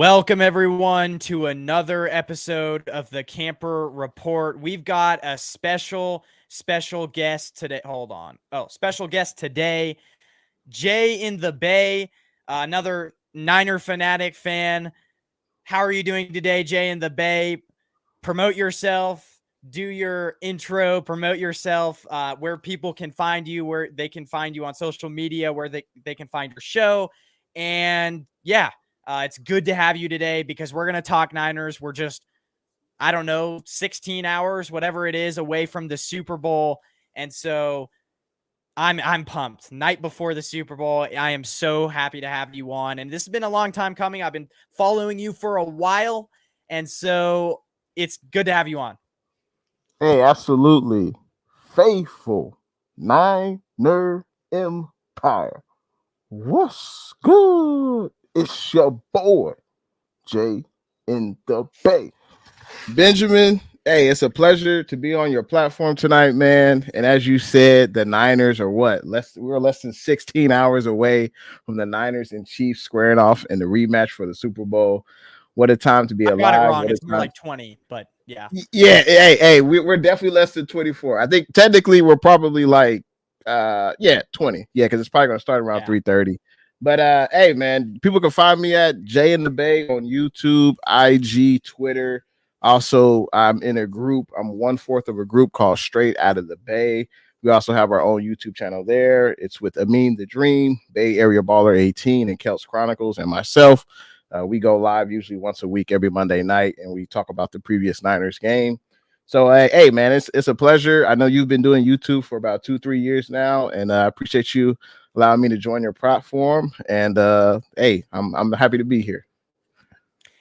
Welcome, everyone, to another episode of the Camper Report. We've got a special guest today. Hold on. Special guest today, Jay in the Bay, another Niner fanatic fan. How are you doing today, Jay in the Bay? Promote yourself, do your intro, promote yourself, where people can find you, where they can find you on social media, where they can find your show. And yeah, it's good to have you today because we're going to talk Niners. We're just, I don't know, 16 hours, whatever it is, away from the Super Bowl. And so I'm pumped. Night before the Super Bowl, I am so happy to have you on. And this has been a long time coming. I've been following you for a while. And so it's good to have you on. Hey, absolutely. Faithful Niner Empire. What's good? It's your boy, Jay in the Bay. Benjamin, hey, it's a pleasure to be on your platform tonight, man. And as you said, the Niners are what? We're less than 16 hours away from the Niners and Chiefs squaring off in the rematch for the Super Bowl. What a time to be alive. I got it wrong. What It's more like 20, but yeah. Yeah, hey, we're definitely less than 24. I think technically we're probably like 20. Yeah, because it's probably gonna start around 3:30. But hey man, people can find me at Jay in the Bay on YouTube, IG, Twitter. Also, I'm in a group. I'm 1/4 of a group called Straight Out of the Bay. We also have our own YouTube channel there. It's with Amin the Dream, Bay Area Baller 18, and Kelts Chronicles, and myself. We go live usually once a week, every Monday night, and we talk about the previous Niners game. So, hey, man, it's a pleasure. I know you've been doing YouTube for about 2-3 years now, and I appreciate you allowing me to join your platform. And hey, I'm happy to be here.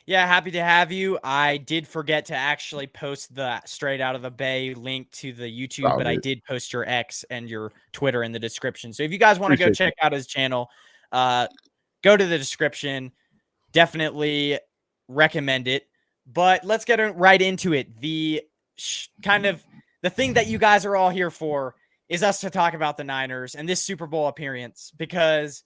Yeah, happy to have you. I did forget to actually post the Straight Out of the Bay link to the YouTube, but I did post your X and your Twitter in the description. So if you guys want to go check out his channel, go to the description. Definitely recommend it. But let's get right into it. The thing that you guys are all here for is us to talk about the Niners and this Super Bowl appearance, because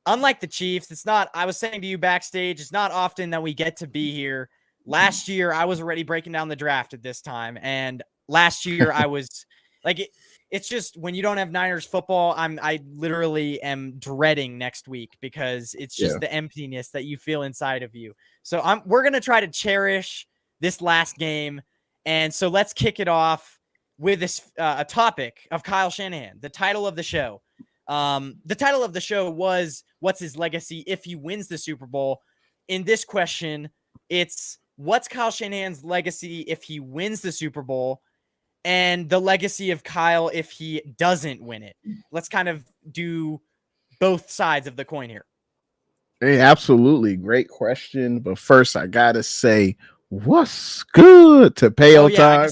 unlike the Chiefs, I was saying to you backstage, it's not often that we get to be here. Last year, I was already breaking down the draft at this time. And last year I was like, it's just when you don't have Niners football, I literally am dreading next week because it's just the emptiness that you feel inside of you. So we're going to try to cherish this last game. And so let's kick it off with this a topic of Kyle Shanahan, the title of the show. The title of the show was "What's his legacy if he wins the Super Bowl?" In this question, it's what's Kyle Shanahan's legacy if he wins the Super Bowl, and the legacy of Kyle if he doesn't win it. Let's kind of do both sides of the coin here. Hey, absolutely. Great question. But first, I got to say, what's good to Payo Time?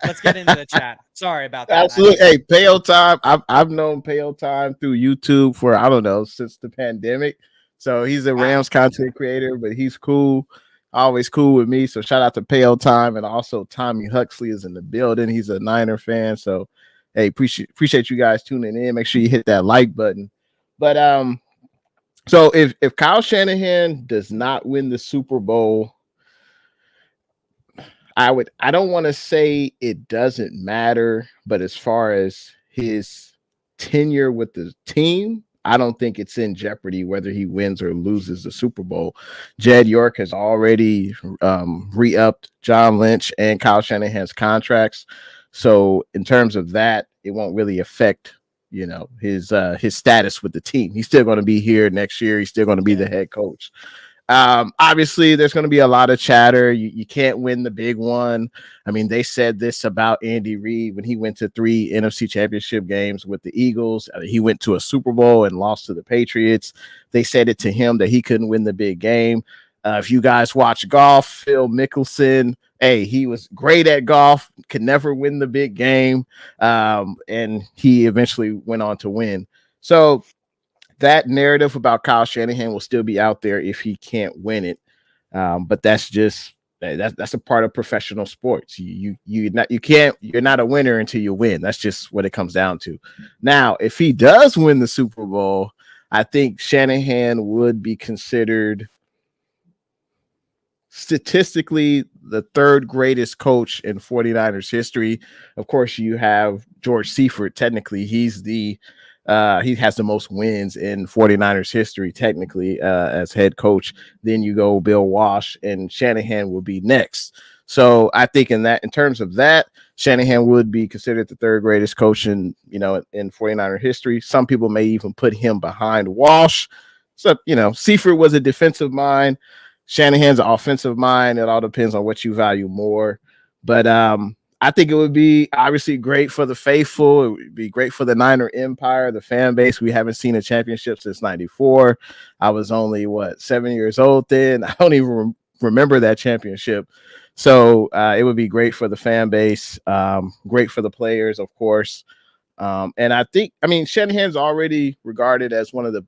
Let's get into the chat. Sorry about that. Absolutely. Hey, Payo Time. I've known Payo Time through YouTube for, I don't know, since the pandemic. So he's a Rams content creator, but he's cool. Always cool with me. So shout out to Payo Time. And also Tommy Huxley is in the building. He's a Niner fan. So hey, appreciate you guys tuning in. Make sure you hit that like button. But so if Kyle Shanahan does not win the Super Bowl, I don't want to say it doesn't matter, but as far as his tenure with the team, I don't think it's in jeopardy whether he wins or loses the Super Bowl. Jed York has already re-upped John Lynch and Kyle Shanahan's contracts. So in terms of that, it won't really affect, his status with the team. He's still going to be here next year. He's still going to be the head coach. Obviously, there's going to be a lot of chatter. You can't win the big one. I mean, they said this about Andy Reid when he went to 3 NFC Championship games with the Eagles. He went to a Super Bowl and lost to the Patriots. They said it to him that he couldn't win the big game. If you guys watch golf, Phil Mickelson, hey, he was great at golf, could never win the big game, and he eventually went on to win. So that narrative about Kyle Shanahan will still be out there if he can't win it. But that's a part of professional sports. You're not a winner until you win. That's just what it comes down to. Now, if he does win the Super Bowl, I think Shanahan would be considered statistically the third greatest coach in 49ers history. Of course, you have George Seifert. Technically, he has the most wins in 49ers history, technically, as head coach. Then you go Bill Walsh, and Shanahan will be next. So I think in terms of that, Shanahan would be considered the third greatest coach in 49er history. Some people may even put him behind Walsh. So, Seifert was a defensive mind. Shanahan's an offensive mind. It all depends on what you value more. But I think it would be obviously great for the faithful. It would be great for the Niner Empire, the fan base. We haven't seen a championship since '94. I was only, 7 years old then. I don't even remember that championship. So it would be great for the fan base, great for the players, of course. And I mean, Shanahan's already regarded as one of the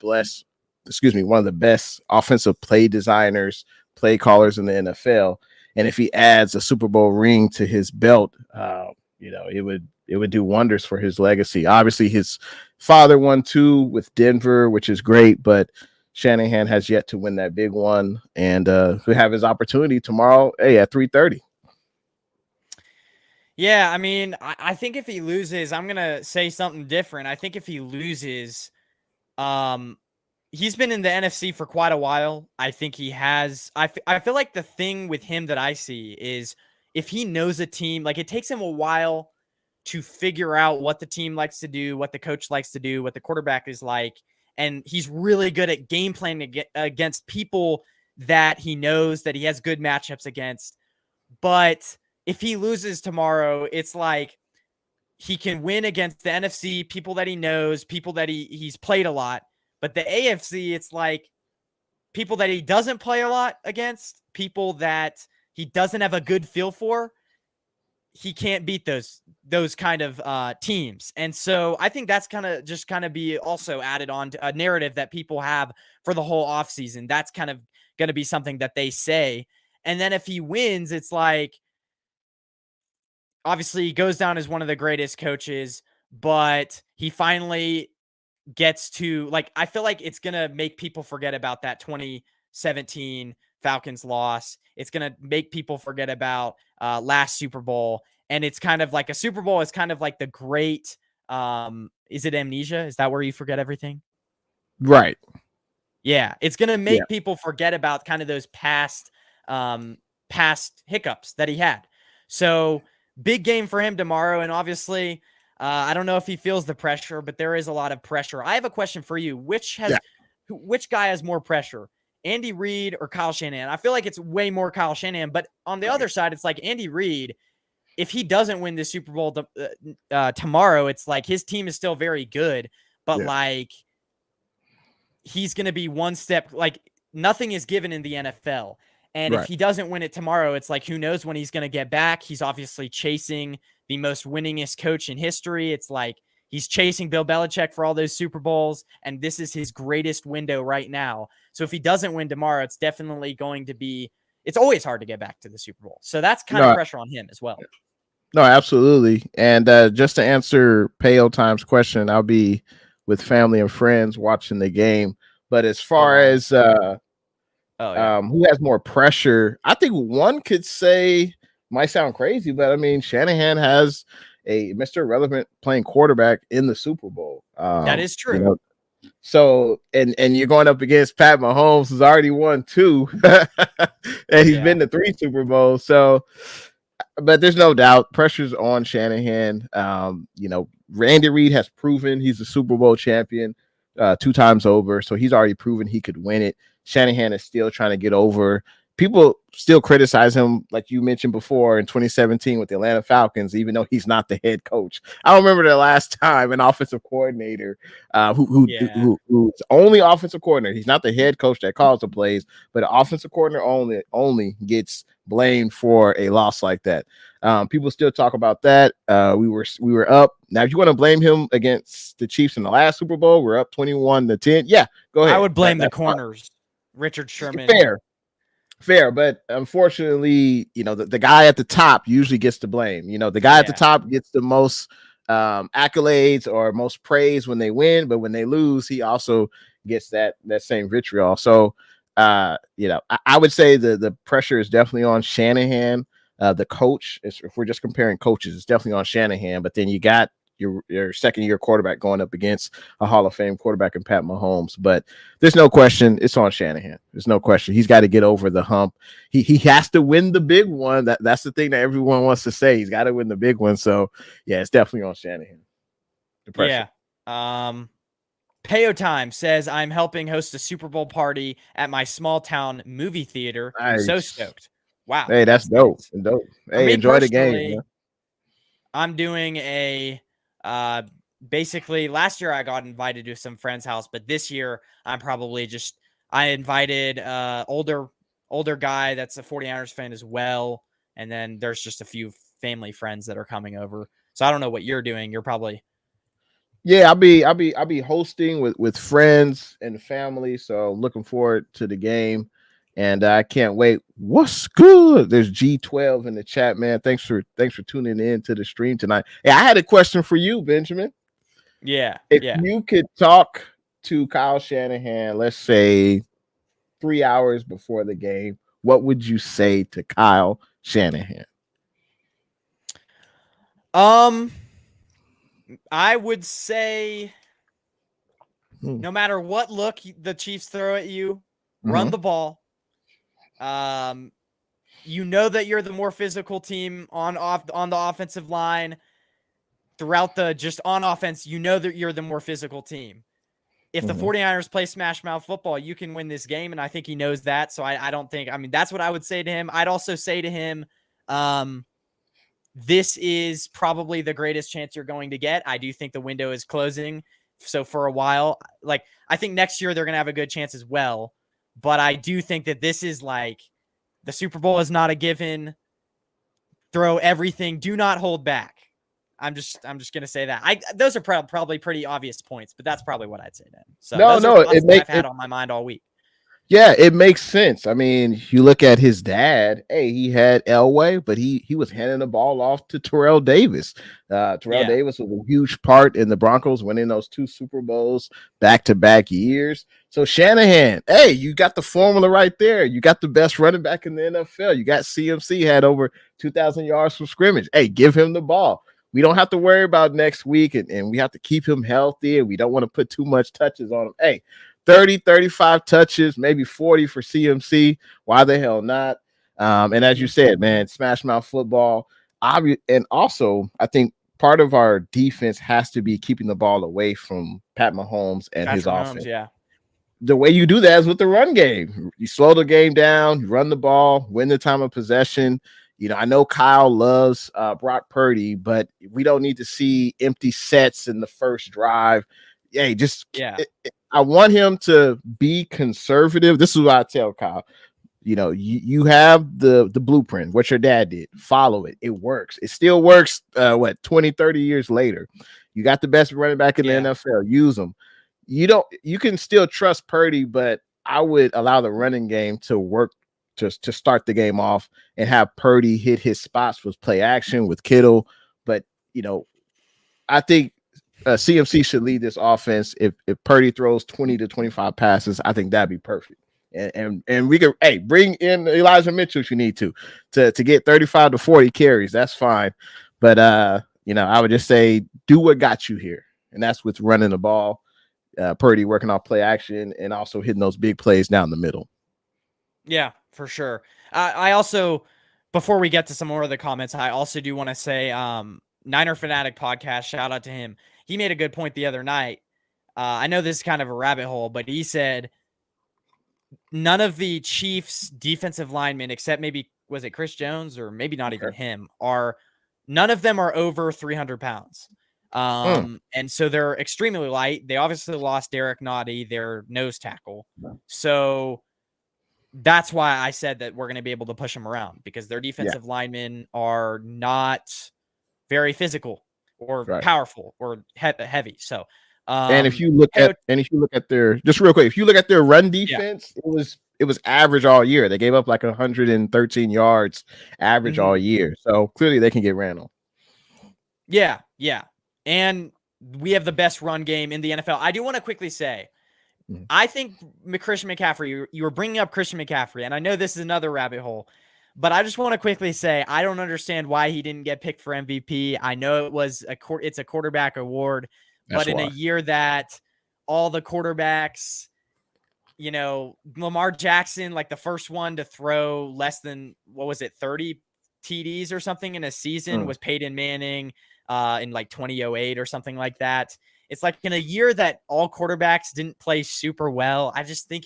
best offensive play designers, play callers in the NFL. And if he adds a Super Bowl ring to his belt, it would do wonders for his legacy. Obviously, his father won 2 with Denver, which is great, but Shanahan has yet to win that big one, and he'll have his opportunity tomorrow, at 3:30. Yeah, I mean, I think if he loses, I'm gonna say something different. I think if he loses, he's been in the NFC for quite a while. I think he has. I feel like the thing with him that I see is if he knows a team, like it takes him a while to figure out what the team likes to do, what the coach likes to do, what the quarterback is like. And he's really good at game planning against people that he knows that he has good matchups against. But if he loses tomorrow, it's like he can win against the NFC, people that he knows, people that he's played a lot. But the AFC, it's like people that he doesn't play a lot against, people that he doesn't have a good feel for. He can't beat those kind of teams. And so I think that's kind of be also added on to a narrative that people have for the whole offseason. That's kind of going to be something that they say. And then if he wins, it's like, obviously he goes down as one of the greatest coaches, but he finally gets to, like, I feel like it's going to make people forget about that 2017 Falcons loss. It's going to make people forget about last Super Bowl. And it's kind of like a Super Bowl is kind of like the great, is it amnesia? Is that where you forget everything? Right. Yeah. It's going to make people forget about kind of those past hiccups that he had. So big game for him tomorrow. And obviously, I don't know if he feels the pressure, but there is a lot of pressure. I have a question for you. Which guy has more pressure, Andy Reid or Kyle Shanahan? I feel like it's way more Kyle Shanahan, but on the other side, it's like Andy Reid, if he doesn't win the Super Bowl tomorrow, it's like his team is still very good, but like he's going to be one step, like nothing is given in the NFL. And if he doesn't win it tomorrow, it's like, who knows when he's going to get back. He's obviously chasing the most winningest coach in history. It's like he's chasing Bill Belichick for all those Super Bowls, and this is his greatest window right now. So if he doesn't win tomorrow, it's definitely going to be, it's always hard to get back to the Super Bowl. So that's kind of pressure on him as well. No, absolutely. And just to answer Payo Time's question, I'll be with family and friends watching the game. But as far as who has more pressure, I think one could say, might sound crazy, but I mean, Shanahan has a Mr. Relevant playing quarterback in the Super Bowl. That is true. So, and you're going up against Pat Mahomes, who's already won 2, and he's been to 3 Super Bowls. So, but there's no doubt pressure's on Shanahan. Randy Reid has proven he's a Super Bowl champion 2 times over, so he's already proven he could win it. Shanahan is still trying to get over. People still criticize him, like you mentioned before, in 2017 with the Atlanta Falcons, even though he's not the head coach. I don't remember the last time an offensive coordinator who's only offensive coordinator. He's not the head coach that calls the plays, but an offensive coordinator only gets blamed for a loss like that. People still talk about that. We were up. Now, if you want to blame him against the Chiefs in the last Super Bowl, we're up 21-10. Yeah, go ahead. I would blame the corners, Richard Sherman. Fair, but unfortunately, the guy at the top usually gets the blame. The guy at the top gets the most accolades or most praise when they win, but when they lose, he also gets that same vitriol. So I would say the pressure is definitely on Shanahan, the coach. If we're just comparing coaches, it's definitely on Shanahan. But then you got your second year quarterback going up against a Hall of Fame quarterback in Pat Mahomes. But there's no question it's on Shanahan. There's no question. He's got to get over the hump. He has to win the big one. That's the thing that everyone wants to say. He's got to win the big one. So yeah, it's definitely on Shanahan. The pressure. Yeah. Payo Time says, I'm helping host a Super Bowl party at my small town movie theater. I'm so Nice. stoked. Wow. Hey, that's dope. Nice. Dope. For Hey, me enjoy the game, personally, man. I'm doing basically last year I got invited to some friend's house, but this year I invited older guy that's a 49ers fan as well. And then there's just a few family friends that are coming over. So I don't know what you're doing. You're probably Yeah, I'll be hosting with friends and family. So looking forward to the game, and I can't wait. What's good? There's G12 in the chat, man. Thanks for tuning in to the stream tonight. Hey, I had a question for you, Benjamin. Yeah. If Yeah. you could talk to Kyle Shanahan, let's say 3 hours before the game, what would you say to Kyle Shanahan? I would say no matter what look the Chiefs throw at you, run the ball. You know that you're the more physical team on the offensive line. Throughout just on offense, you know that you're the more physical team. If the 49ers play smash mouth football, you can win this game, and I think he knows that. So I don't think, I mean, that's what I would say to him. I'd also say to him, this is probably the greatest chance you're going to get. I do think the window is closing. So for a while, like, I think next year they're going to have a good chance as well. But I do think that this is like, the Super Bowl is not a given. Throw everything. Do not hold back. I'm just gonna say that. Those are probably pretty obvious points, but that's probably what I'd say to him. So those are thoughts that I've had on my mind all week. Yeah, it makes sense. I mean, you look at his dad. Hey, he had Elway, but he was handing the ball off to Terrell Davis. Terrell Davis was a huge part in the Broncos winning those 2 Super Bowls back-to-back years. So Shanahan, hey, you got the formula right there. You got the best running back in the NFL. You got CMC had over 2,000 yards from scrimmage. Hey, give him the ball. We don't have to worry about next week, and we have to keep him healthy, and we don't want to put too much touches on him. Hey, 30, 35 touches, maybe 40 for CMC. Why the hell not? And as you said, man, smash mouth football. And also, I think part of our defense has to be keeping the ball away from Pat Mahomes and his offense. Yeah. The way you do that is with the run game. You slow the game down, you run the ball, win the time of possession. You know, I know Kyle loves Brock Purdy, but we don't need to see empty sets in the first drive. Hey, I want him to be conservative. This is what I tell Kyle. You know, you have the blueprint, what your dad did. Follow it. It works. It still works, 20, 30 years later. You got the best running back in the NFL. Use them. You can still trust Purdy, but I would allow the running game to work to start the game off and have Purdy hit his spots with play action with Kittle. But, you know, I think CMC should lead this offense. If Purdy throws 20 to 25 passes, I think that'd be perfect. And we can bring in Elijah Mitchell if you need to get 35 to 40 carries. That's fine. But I would just say do what got you here, and that's with running the ball. Purdy working off play action and also hitting those big plays down the middle. Yeah, for sure. I also, before we get to some more of the comments, I also do want to say Niner Fanatic podcast, shout out to him. He made a good point the other night. I know this is kind of a rabbit hole, but he said none of the Chiefs defensive linemen, except maybe, was it Chris Jones or maybe not even him, none of them are over 300 pounds. And so they're extremely light. They obviously lost Derek Nottie, their nose tackle. So that's why I said that we're going to be able to push them around, because their defensive linemen are not very physical or powerful or heavy. So, and if you look at their, just real quick, if you look at their run defense, it was average all year. They gave up like 113 yards average all year. So clearly they can get ran on. Yeah. And we have the best run game in the NFL. I do want to quickly say, I think Christian McCaffrey, you were bringing up Christian McCaffrey, and I know this is another rabbit hole, but I just want to quickly say I don't understand why he didn't get picked for MVP. I know it's a quarterback award, but in a year that all the quarterbacks, Lamar Jackson, like the first one to throw less than 30 TDs or something in a season was Peyton Manning in like 2008 or something like that. It's like in a year that all quarterbacks didn't play super well. I just think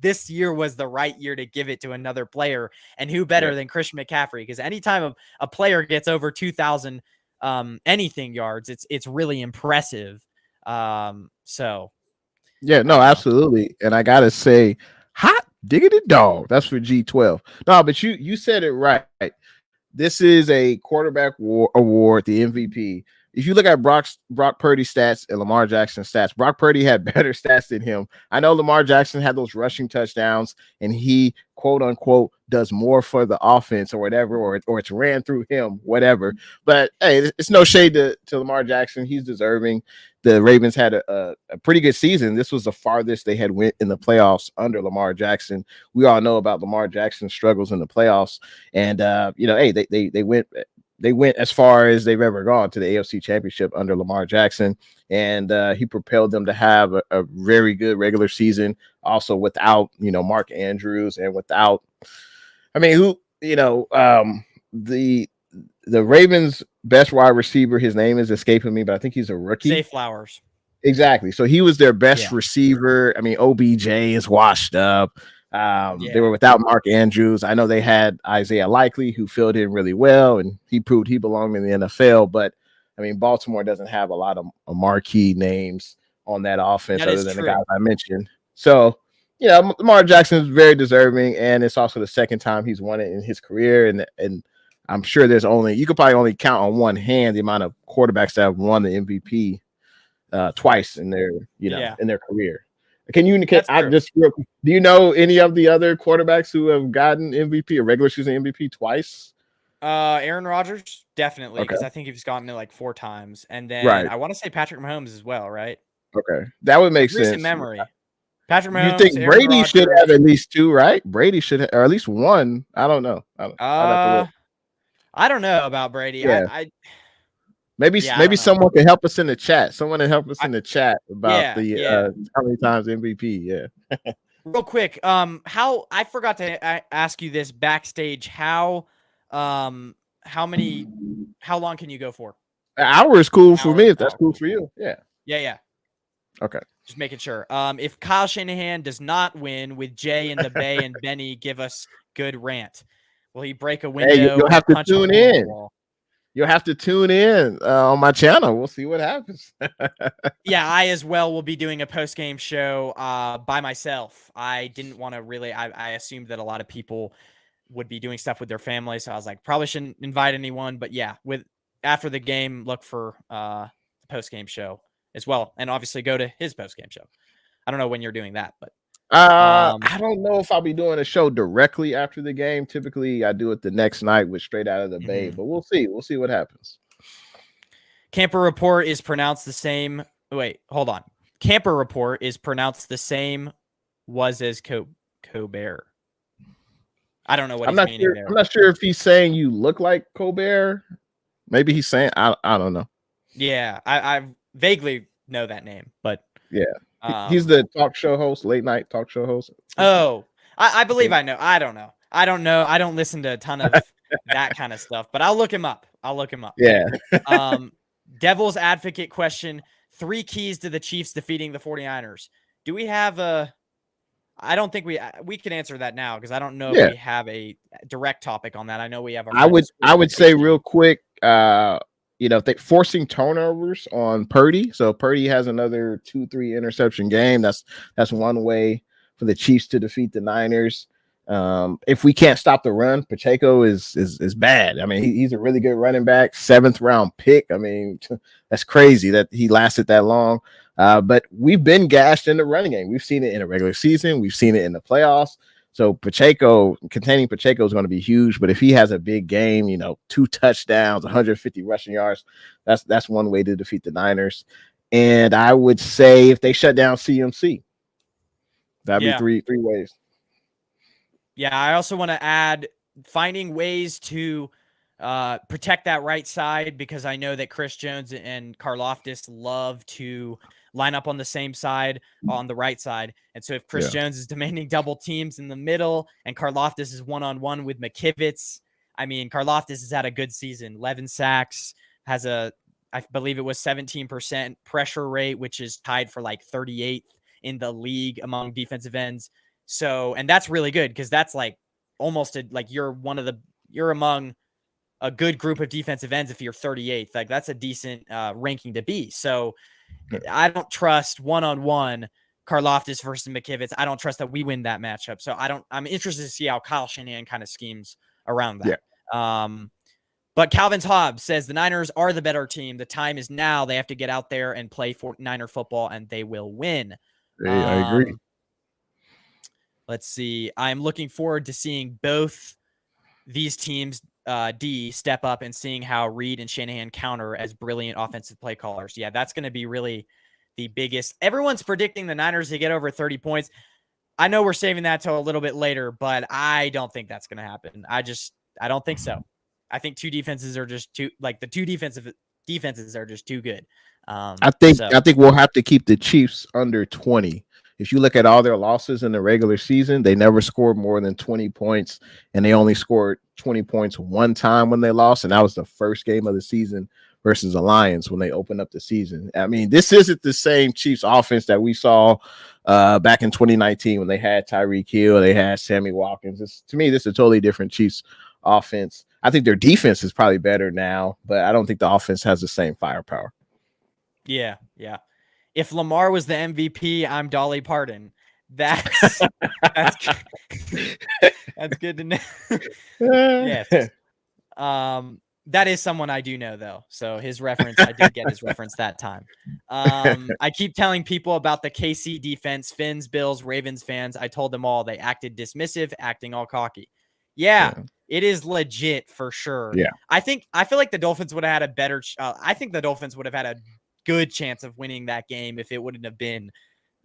this year was the right year to give it to another player, and who better than Christian McCaffrey? Because anytime a player gets over 2,000 anything yards, it's really impressive. So yeah, no, absolutely. And I gotta say, hot diggity dog. That's for G12. No, but you said it right. This is a quarterback award, the MVP. If you look at Brock Purdy's stats and Lamar Jackson's stats, Brock Purdy had better stats than him. I know Lamar Jackson had those rushing touchdowns, and he, quote unquote, does more for the offense or whatever, or it's ran through him, whatever. But hey, it's no shade to Lamar Jackson. He's deserving. The Ravens had a pretty good season. This was the farthest they had went in the playoffs under Lamar Jackson. We all know about Lamar Jackson's struggles in the playoffs, and hey, they went as far as they've ever gone to the AFC Championship under Lamar Jackson, and he propelled them to have a very good regular season. Also, without Mark Andrews and without, the Ravens' best wide receiver, his name is escaping me, but I think he's a rookie. Zay Flowers. Exactly. So he was their best receiver. I mean, OBJ is washed up. They were without Mark Andrews. I know they had Isaiah Likely, who filled in really well, and he proved he belonged in the NFL. But I mean, Baltimore doesn't have a lot of marquee names on that offense other than the guys I mentioned. So, Lamar Jackson is very deserving, and it's also the second time he's won it in his career. And I'm sure you could probably only count on one hand the amount of quarterbacks that have won the MVP twice in their in their career. Do you know any of the other quarterbacks who have gotten MVP or regular season MVP twice? Aaron Rodgers, definitely, because I think he's gotten it like 4 times, and then I want to say Patrick Mahomes as well, right? Okay, that would make sense. Recent memory. Patrick Mahomes. You think Brady should have at least 2, right? Brady should have, or at least 1. I don't know. I don't know about Brady. Yeah. Maybe someone can help us in the chat. Someone can help us in the chat about how many times MVP. Yeah. Real quick, how I forgot to ask you this backstage. How long can you go for? An hour is cool for me if that's cool for you. Yeah. Yeah. Okay. Just making sure. If Kyle Shanahan does not win with Jay and the Bay and Benny give us good rant, will he break a window? Hey, you'll have to tune in. You'll have to tune in on my channel. We'll see what happens. Yeah, I as well will be doing a post-game show by myself. I didn't want to really – I assumed that a lot of people would be doing stuff with their family, so I was like, probably shouldn't invite anyone. But, yeah, after the game, look for the post-game show as well, and obviously go to his post-game show. I don't know when you're doing that, but I don't know if I'll be doing a show directly after the game. Typically, I do it the next night with Straight Out of the Bay, but we'll see. We'll see what happens. Camper Report is pronounced the same. Wait, hold on. Camper Report is pronounced the same was as Colbert. I don't know what he's meaning there. I'm not sure if he's saying you look like Colbert. Maybe he's saying I don't know. Yeah, I vaguely know that name, but yeah. He's the talk show host, late night talk show host. Oh, I believe I know. I don't know. I don't listen to a ton of that kind of stuff, but I'll look him up. Yeah. Devil's advocate question: 3 keys to the Chiefs defeating the 49ers. Do we have I don't think we can answer that now because I don't know if we have a direct topic on that. I know we have. I would say real quick, forcing turnovers on Purdy. So Purdy has another 2-3 interception game. That's one way for the Chiefs to defeat the Niners. If we can't stop the run, Pacheco is bad. I mean, he's a really good running back, 7th round pick. I mean, that's crazy that he lasted that long. But we've been gashed in the running game. We've seen it in a regular season. We've seen it in the playoffs. So containing Pacheco is going to be huge. But if he has a big game, 2 touchdowns, 150 rushing yards, that's one way to defeat the Niners. And I would say if they shut down CMC, That'd be Yeah. three ways. Yeah, I also want to add finding ways to protect that right side, because I know that Chris Jones and Karlaftis love to line up on the same side on the right side. And so if Chris Jones is demanding double teams in the middle and Karlaftis is one-on-one with McKivitz, I mean, Karlaftis has had a good season, 11 sacks, has I believe it was 17% pressure rate, which is tied for like 38th in the league among defensive ends. So, and that's really good because that's like almost like you're among a good group of defensive ends if you're 38th. Like that's a decent ranking to be. So I don't trust one-on-one Karlaftis versus McKivitz. I don't trust that we win that matchup. So I'm interested to see how Kyle Shanahan kind of schemes around that. Yeah. But Calvin's Hobbs says the Niners are the better team. The time is now. They have to get out there and play for Niner football, and they will win. I agree. Let's see. I'm looking forward to seeing both these teams, D, step up and seeing how Reed and Shanahan counter as brilliant offensive play callers. Yeah, that's going to be really the biggest. Everyone's predicting the Niners to get over 30 points. I know we're saving that till a little bit later, but I don't think that's going to happen. I don't think so. I think two defenses are just too, like the two defenses are just too good. I think we'll have to keep the Chiefs under 20. If you look at all their losses in the regular season, they never scored more than 20 points, and they only scored 20 points one time when they lost, and that was the first game of the season versus the Lions when they opened up the season. I mean, this isn't the same Chiefs offense that we saw back in 2019 when they had Tyreek Hill, they had Sammy Watkins. To me, this is a totally different Chiefs offense. I think their defense is probably better now, but I don't think the offense has the same firepower. Yeah. If Lamar was the MVP, I'm Dolly Parton. That's that's good to know. Yes. That is someone I do know though. So his reference, I did get his reference that time. I keep telling people about the KC defense, Finns, Bills, Ravens fans. I told them all they acted dismissive, acting all cocky. Yeah. It is legit for sure. Yeah. I feel like the Dolphins would have had a better I think the Dolphins would have had a good chance of winning that game if it wouldn't have been,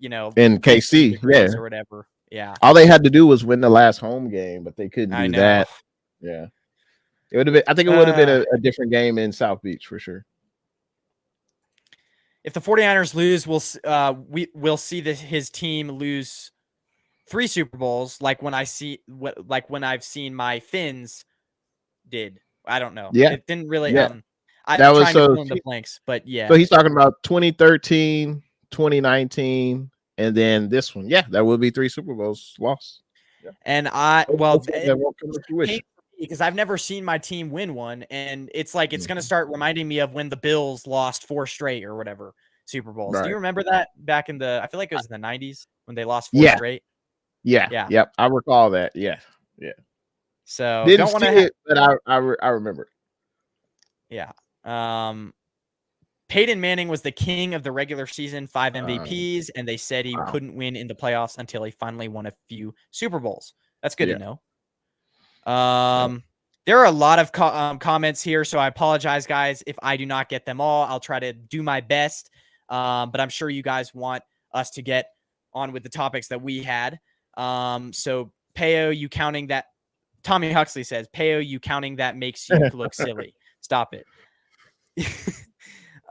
in KC, yeah, or whatever. Yeah. All they had to do was win the last home game, but they couldn't do that. Yeah. It would have been, I think it would have been a different game in South Beach for sure. If the 49ers lose, we'll see his team lose 3 Super Bowls like when I've seen my Finns did. I don't know. Yeah. It didn't really I'm trying to fill in the blanks, but yeah. So he's talking about 2013, 2019, and then this one. Yeah, that will be 3 Super Bowls lost. Yeah. And that won't come to fruition because I've never seen my team win one, and it's like it's going to start reminding me of when the Bills lost 4 straight or whatever Super Bowls. Right. Do you remember that back in I feel like it was in the 90s when they lost 4 straight? Yeah. Yep. I recall that. Yeah. So didn't don't want to it, but I remember it. Yeah. Peyton Manning was the king of the regular season, 5 MVPs, and they said he couldn't win in the playoffs until he finally won a few Super Bowls. That's good to know. There are a lot of comments here, so I apologize, guys, if I do not get them all. I'll try to do my best, but I'm sure you guys want us to get on with the topics that we had. So, Peo, you counting that? Tommy Huxley says, Peo, you counting that makes you look silly. Stop it.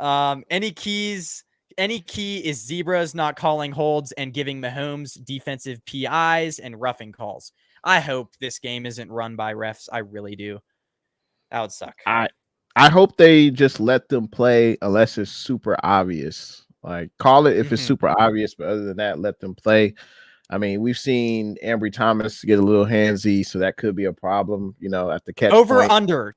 Any key is zebras not calling holds and giving Mahomes defensive PIs and roughing calls. I hope this game isn't run by refs. I really do. That would suck. I hope they just let them play unless it's super obvious. Like call it if it's super obvious, but other than that, let them play. I mean, we've seen Ambry Thomas get a little handsy, so that could be a problem, at the catch over point. Under.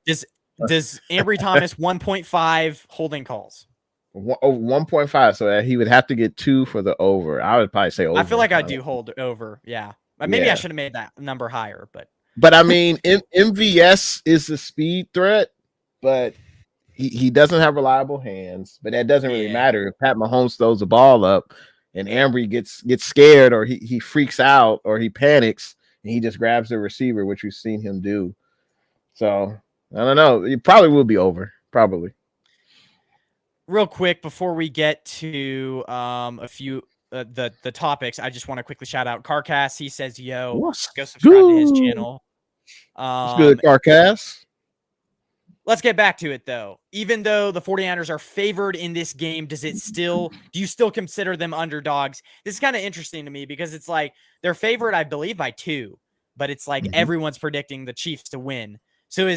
Does Ambry Thomas 1.5 holding calls? 1.5, so that he would have to get 2 for the over. I would probably say over. I feel like I do hold over. Yeah. Maybe I should have made that number higher, but I mean, MVS is a speed threat, but he doesn't have reliable hands. But that doesn't really matter if Pat Mahomes throws the ball up and Ambry gets scared or he freaks out or he panics and he just grabs the receiver, which we've seen him do. So I don't know. It probably will be over. Probably. Real quick before we get to a few the topics, I just want to quickly shout out Carcass. He says, "Yo, What's go subscribe to his good? channel." What's good, Carcass? Let's get back to it, though. Even though the 49ers are favored in this game, do you still consider them underdogs? This is kind of interesting to me because it's like they're favored, I believe, by 2, but it's like everyone's predicting the Chiefs to win. So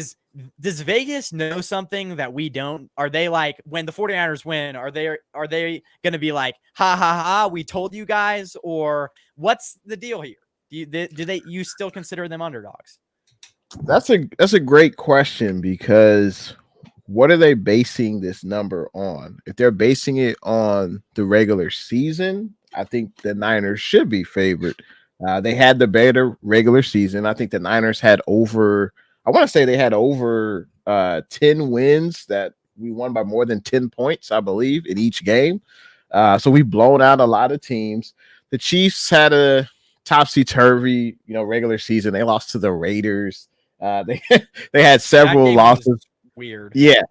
does Vegas know something that we don't? Are they like, when the 49ers win, are they going to be like, ha ha ha, we told you guys? Or what's the deal here? Do you still consider them underdogs? That's a great question, because what are they basing this number on? If they're basing it on the regular season, I think the Niners should be favored. They had the better regular season. I think the Niners had over, I want to say they had over 10 wins that we won by more than 10 points, I believe, in each game. So we've blown out a lot of teams. The Chiefs had a topsy-turvy, regular season. They lost to the Raiders. They had several losses. Weird. Yeah.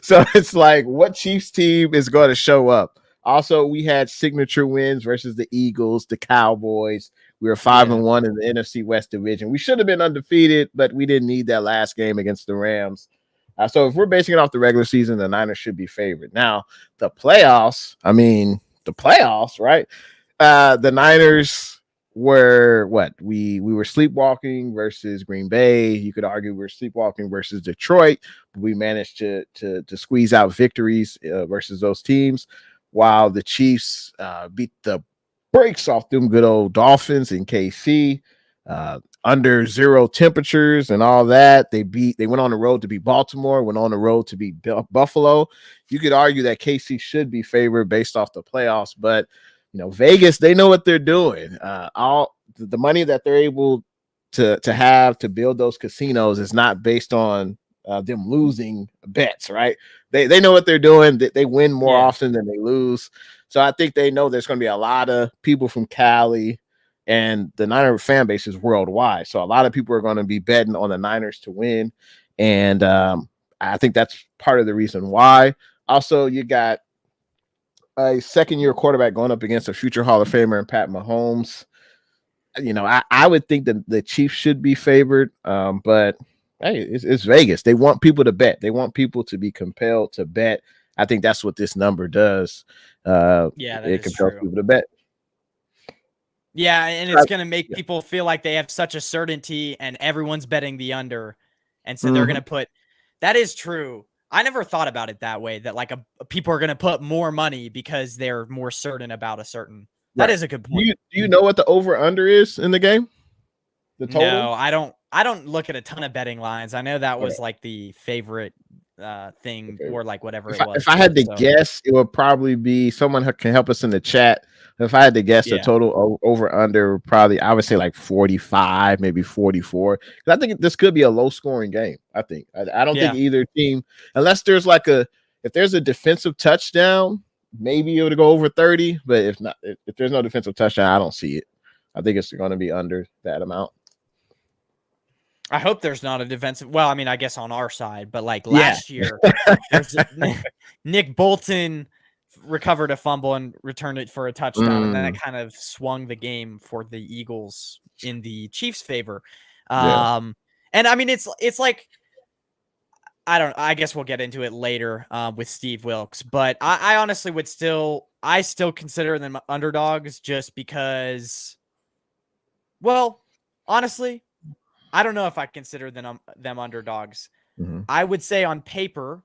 So it's like, what Chiefs team is going to show up? Also, we had signature wins versus the Eagles, the Cowboys. We were 5-1 in the NFC West division. We should have been undefeated, but we didn't need that last game against the Rams. So if we're basing it off the regular season, the Niners should be favored. Now, the playoffs, right? The Niners were what? We were sleepwalking versus Green Bay. You could argue we're sleepwalking versus Detroit, but we managed to squeeze out victories versus those teams, while the Chiefs beat the brakes off them good old Dolphins in KC. Under zero temperatures and all that. They went on the road to beat Baltimore, went on the road to beat Buffalo. You could argue that KC should be favored based off the playoffs, but Vegas, they know what they're doing. All the money that they're able to have to build those casinos is not based on them losing bets, right? They know what they're doing. They win more often than they lose. So I think they know there's going to be a lot of people from Cali, and the Niner fan base is worldwide. So a lot of people are going to be betting on the Niners to win. And I think that's part of the reason why. Also, you got a second-year quarterback going up against a future Hall of Famer and Pat Mahomes. I would think that the Chiefs should be favored, but hey, it's Vegas. They want people to bet. They want people to be compelled to bet. I think that's what this number does. It compels people to bet. Yeah, and it's going to make people feel like they have such a certainty, and everyone's betting the under, and so they're going to put. That is true. I never thought about it that way, that like people are going to put more money because they're more certain about a certain. That is a good point. Do you know what the over under is in the game? The total? No, I don't look at a ton of betting lines. I know that was like the favorite thing, or like whatever it was. If I had to guess, it would probably be, someone can help us in the chat. If I had to guess, the total over under, probably I would say like 45, maybe 44. Because I think this could be a low scoring game. I think I don't think either team, unless there's if there's a defensive touchdown, maybe it would go over 30. But if not, if there's no defensive touchdown, I don't see it. I think it's going to be under that amount. I hope there's not a defensive. Well, I mean, I guess on our side, but like last year, Nick Bolton recovered a fumble and returned it for a touchdown, and that kind of swung the game for the Eagles in the Chiefs' favor. And I mean, it's like, I guess we'll get into it later with Steve Wilkes, but I honestly would still consider them underdogs, just because, well, honestly, I don't know if I consider them underdogs. I would say on paper,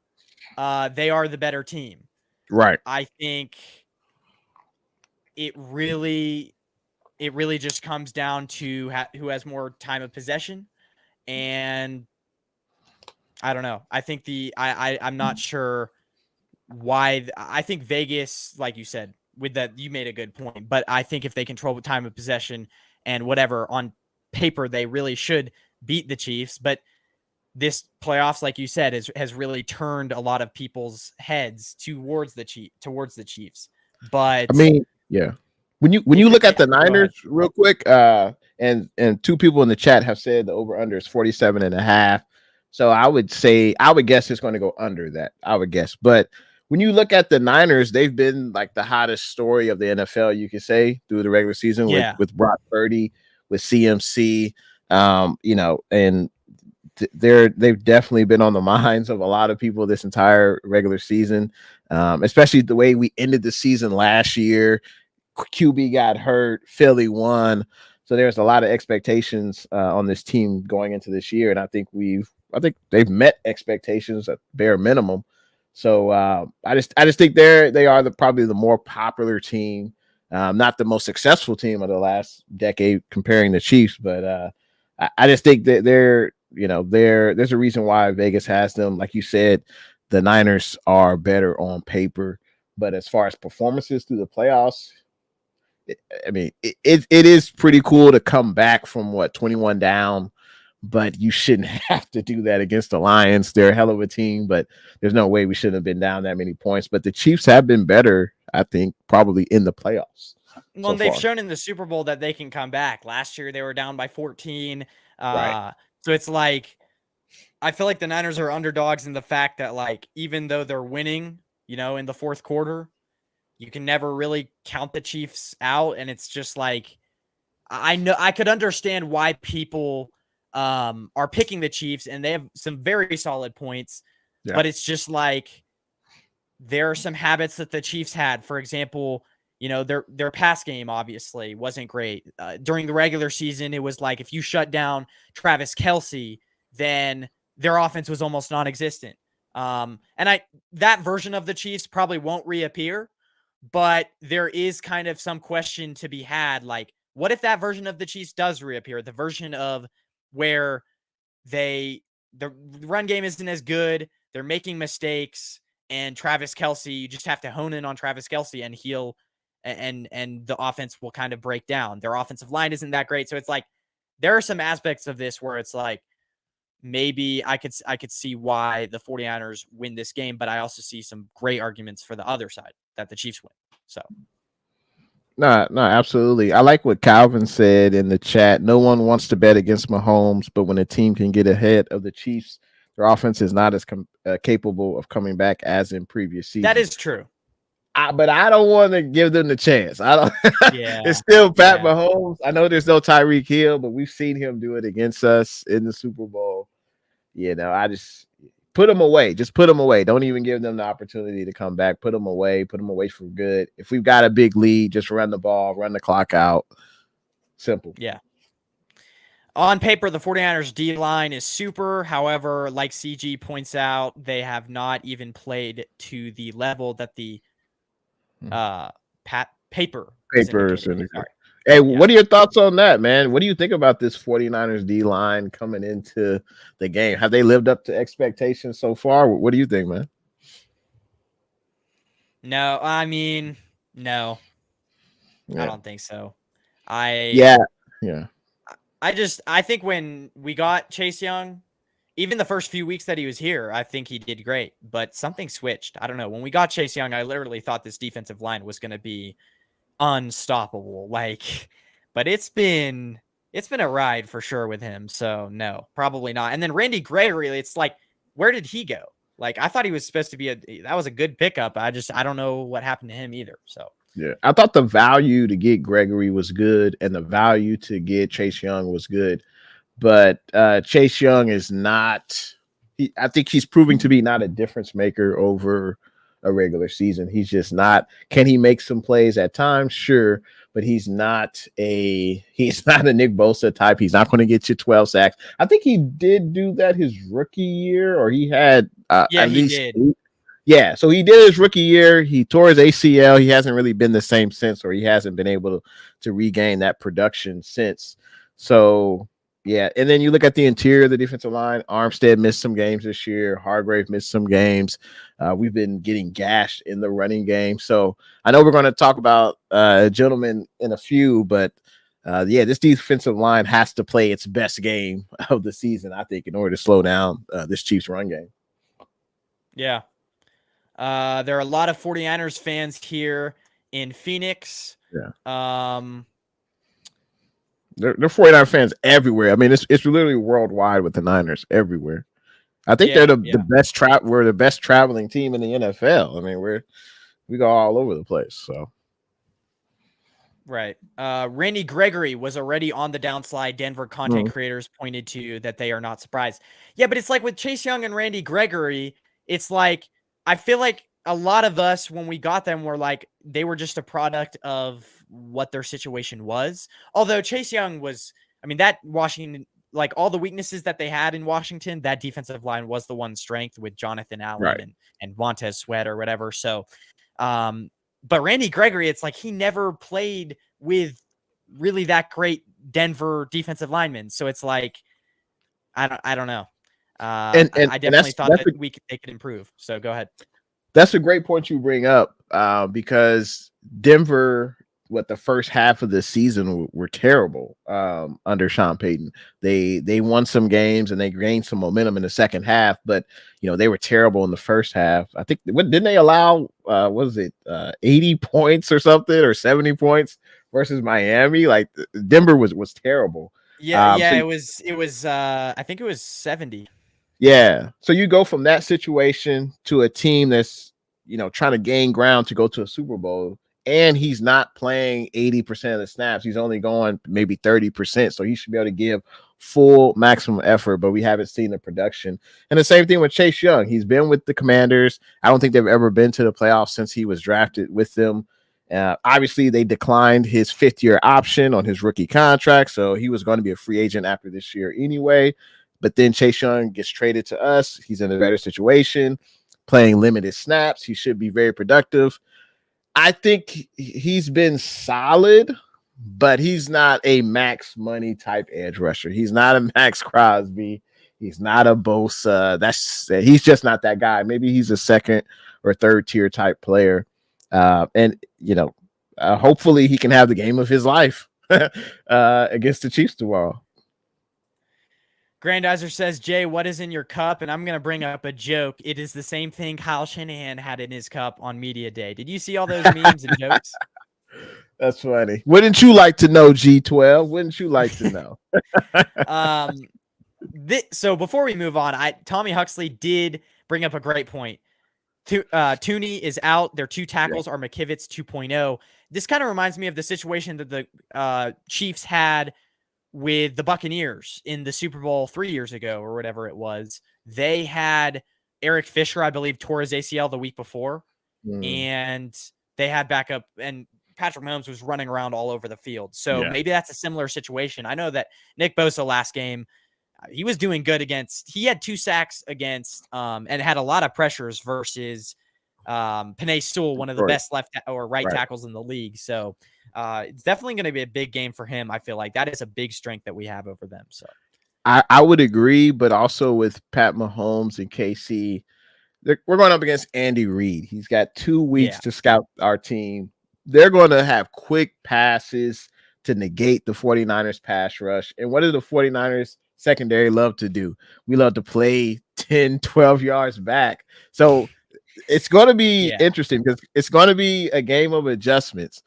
they are the better team. Right. I think it really just comes down to who has more time of possession, and I don't know. I think I'm not sure why. I think Vegas, like you said, with that, you made a good point, but I think if they control time of possession and whatever, on paper they really should beat the Chiefs. But this playoffs, like you said, has really turned a lot of people's heads towards the Chiefs. But I mean, when you look at the Niners real quick, and two people in the chat have said the over under is 47.5. So I would guess it's going to go under that. I would guess, but when you look at the Niners, they've been like the hottest story of the NFL, you could say, through the regular season with Brock Purdy, with CMC, and they've definitely been on the minds of a lot of people this entire regular season, especially the way we ended the season last year. QB got hurt, Philly won, so there's a lot of expectations on this team going into this year, and I think they've met expectations at bare minimum. So I just think they are probably the more popular team, not the most successful team of the last decade comparing the Chiefs, but I just think that there's a reason why Vegas has them. Like you said, the Niners are better on paper, but as far as performances through the playoffs, it is pretty cool to come back from 21 down, but you shouldn't have to do that against the Lions. They're a hell of a team, but there's no way we shouldn't have been down that many points. But the Chiefs have been better, I think, probably in the playoffs. Well, so they've shown in the Super Bowl that they can come back. Last year, they were down by 14. Right. So it's like, I feel like the Niners are underdogs in the fact that, like, even though they're winning, in the fourth quarter, you can never really count the Chiefs out. And it's just like, I know I could understand why people are picking the Chiefs, and they have some very solid points, but it's just like, there are some habits that the Chiefs had. For example, their pass game obviously wasn't great. During the regular season, it was like if you shut down Travis Kelce, then their offense was almost non-existent. That version of the Chiefs probably won't reappear, but there is kind of some question to be had. Like, what if that version of the Chiefs does reappear? The version of where the run game isn't as good, they're making mistakes, and Travis Kelce, you just have to hone in on Travis Kelce, and he'll and the offense will kind of break down. Their offensive line isn't that great. So it's like, there are some aspects of this where it's like, maybe I could see why the 49ers win this game, but I also see some great arguments for the other side that the Chiefs win. So no, absolutely. I like what Calvin said in the chat. No one wants to bet against Mahomes, but when a team can get ahead of the Chiefs, their offense is not as capable of coming back as in previous seasons. That is true. But I don't want to give them the chance. I don't. Yeah, it's still Pat Mahomes. I know there's no Tyreek Hill, but we've seen him do it against us in the Super Bowl. I just put them away. Just put them away. Don't even give them the opportunity to come back. Put them away. Put them away for good. If we've got a big lead, just run the ball, run the clock out. Simple. Yeah. On paper, the 49ers D-line is super. However, like CG points out, they have not even played to the level that the papers. Hey, what are your thoughts on that, man? What do you think about this 49ers D-line coming into the game? Have they lived up to expectations so far? What do you think, man? No, I mean, no. Yeah. I don't think so. I think when we got Chase Young, even the first few weeks that he was here, I think he did great, but something switched. I don't know. When we got Chase Young, I literally thought this defensive line was going to be unstoppable. But it's been a ride for sure with him. So no, probably not. And then Randy Gregory, it's like, where did he go? Like, I thought he was supposed to be that was a good pickup. I don't know what happened to him either. So yeah, I thought the value to get Gregory was good, and the value to get Chase Young was good. But Chase Young is not. I think he's proving to be not a difference maker over a regular season. He's just not. Can he make some plays at times? Sure, but he's not a Nick Bosa type. He's not going to get you 12 sacks. I think he did do that his rookie year, or he had at least did. Yeah, so he did his rookie year. He tore his ACL. He hasn't really been the same since, or he hasn't been able to regain that production since. So yeah, and then you look at the interior of the defensive line. Armstead missed some games this year. Hargrave missed some games. We've been getting gashed in the running game. So I know we're going to talk about gentlemen in a few, but this defensive line has to play its best game of the season, I think, in order to slow down this Chiefs run game. Yeah. There are a lot of 49ers fans here in Phoenix. Yeah. They're 49 fans everywhere. I mean, it's literally worldwide with the Niners everywhere. I think they're Yeah, the best we're the best traveling team in the NFL. I mean, we go all over the place. So right. Randy Gregory was already on the downslide. Denver content creators pointed to that they are not surprised. Yeah, but it's like with Chase Young and Randy Gregory, it's like I feel like a lot of us when we got them were like they were just a product of what their situation was. Although Chase Young was, I mean, that Washington, like all the weaknesses that they had in Washington, that defensive line was the one strength with Jonathan Allen right. and Montez Sweat or whatever. So um but Randy Gregory, it's like he never played with really that great Denver defensive linemen. So it's like I don't know. I And definitely thought that they could improve. So go ahead. that's a great point you bring up because Denver, what the first half of the season were terrible under Sean Payton. They won some games and they gained some momentum in the second half, but they were terrible in the first half. I think what didn't they allow? What was it 80 points or something or 70 points versus Miami? Like Denver was terrible. Yeah, So it was I think it was 70. yeah. So you go from that situation to a team that's, trying to gain ground to go to a Super Bowl, and he's not playing 80% of the snaps. He's only going maybe 30%. So he should be able to give full maximum effort, but we haven't seen the production. And the same thing with Chase Young. He's been with the Commanders. I don't think they've ever been to the playoffs since he was drafted with them. Obviously, they declined his fifth-year option on his rookie contract, so he was going to be a free agent after this year anyway. But then Chase Young gets traded to us. He's in a better situation, playing limited snaps. He should be very productive. I think he's been solid, but he's not a max money type edge rusher. He's not a Max Crosby. He's not a Bosa. He's just not that guy. Maybe he's a second or third tier type player. And hopefully he can have the game of his life against the Chiefs tomorrow. Grandizer says, Jay, what is in your cup? And I'm going to bring up a joke. It is the same thing Kyle Shanahan had in his cup on Media Day. Did you see all those memes and jokes? That's funny. Wouldn't you like to know, G12? Wouldn't you like to know? So before we move on, Tommy Huxley did bring up a great point. Tooney is out. Their two tackles are McKivitz 2.0. This kind of reminds me of the situation that the Chiefs had with the Buccaneers in the Super Bowl 3 years ago or whatever it was. They had Eric Fisher, I believe, tore his ACL the week before, and they had backup, and Patrick Mahomes was running around all over the field. So maybe that's a similar situation. I know that Nick Bosa last game, he was doing good he had 2 sacks against, and had a lot of pressures versus Penei Sewell, one of the best left or right tackles in the league. So it's definitely going to be a big game for him. I feel like that is a big strength that we have over them. So I would agree, but also with Pat Mahomes and KC, we're going up against Andy Reid. He's got 2 weeks to scout our team. They're going to have quick passes to negate the 49ers pass rush. And what do the 49ers secondary love to do? We love to play 10, 12 yards back. So it's going to be interesting because it's going to be a game of adjustments.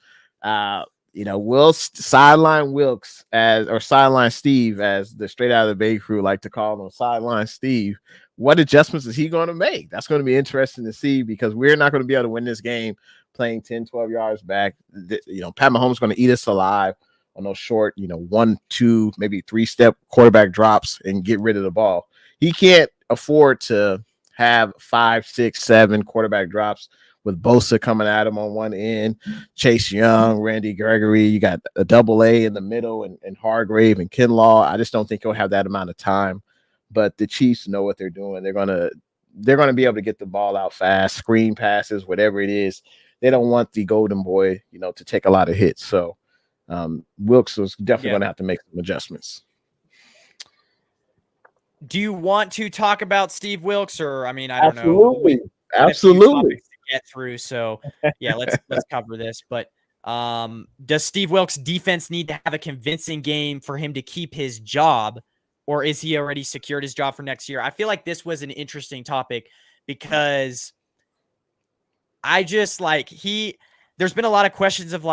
We'll sideline Wilkes or sideline Steve, as the Straight Out of the Bay crew like to call him, sideline Steve. What adjustments is he going to make? That's going to be interesting to see because we're not going to be able to win this game playing 10, 12 yards back. Pat Mahomes is going to eat us alive on those short, 1, 2, maybe 3-step quarterback drops and get rid of the ball. He can't afford to have 5, 6, 7 quarterback drops with Bosa coming at him on one end, Chase Young, Randy Gregory. You got a double A in the middle and Hargrave and Kinlaw. I just don't think he'll have that amount of time. But the Chiefs know what they're doing. They're gonna be able to get the ball out fast, screen passes, whatever it is. They don't want the golden boy, to take a lot of hits. So Wilkes was definitely going to have to make some adjustments. Do you want to talk about Steve Wilkes, or I don't Absolutely. know. Absolutely. To get through. So let's cover this. But does Steve Wilkes' defense need to have a convincing game for him to keep his job, or is he already secured his job for next year? I feel like this was an interesting topic because I just there's been a lot of questions of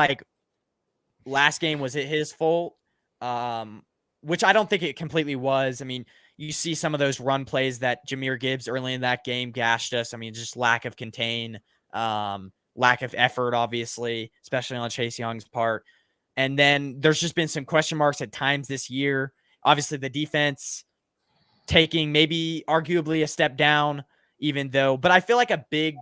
last game, was it his fault? Which I don't think it completely was. you see some of those run plays that Jahmyr Gibbs early in that game gashed us. I mean, just lack of contain, lack of effort, obviously, especially on Chase Young's part. And then there's just been some question marks at times this year. Obviously, the defense taking maybe arguably a step down, even though, but I feel like a big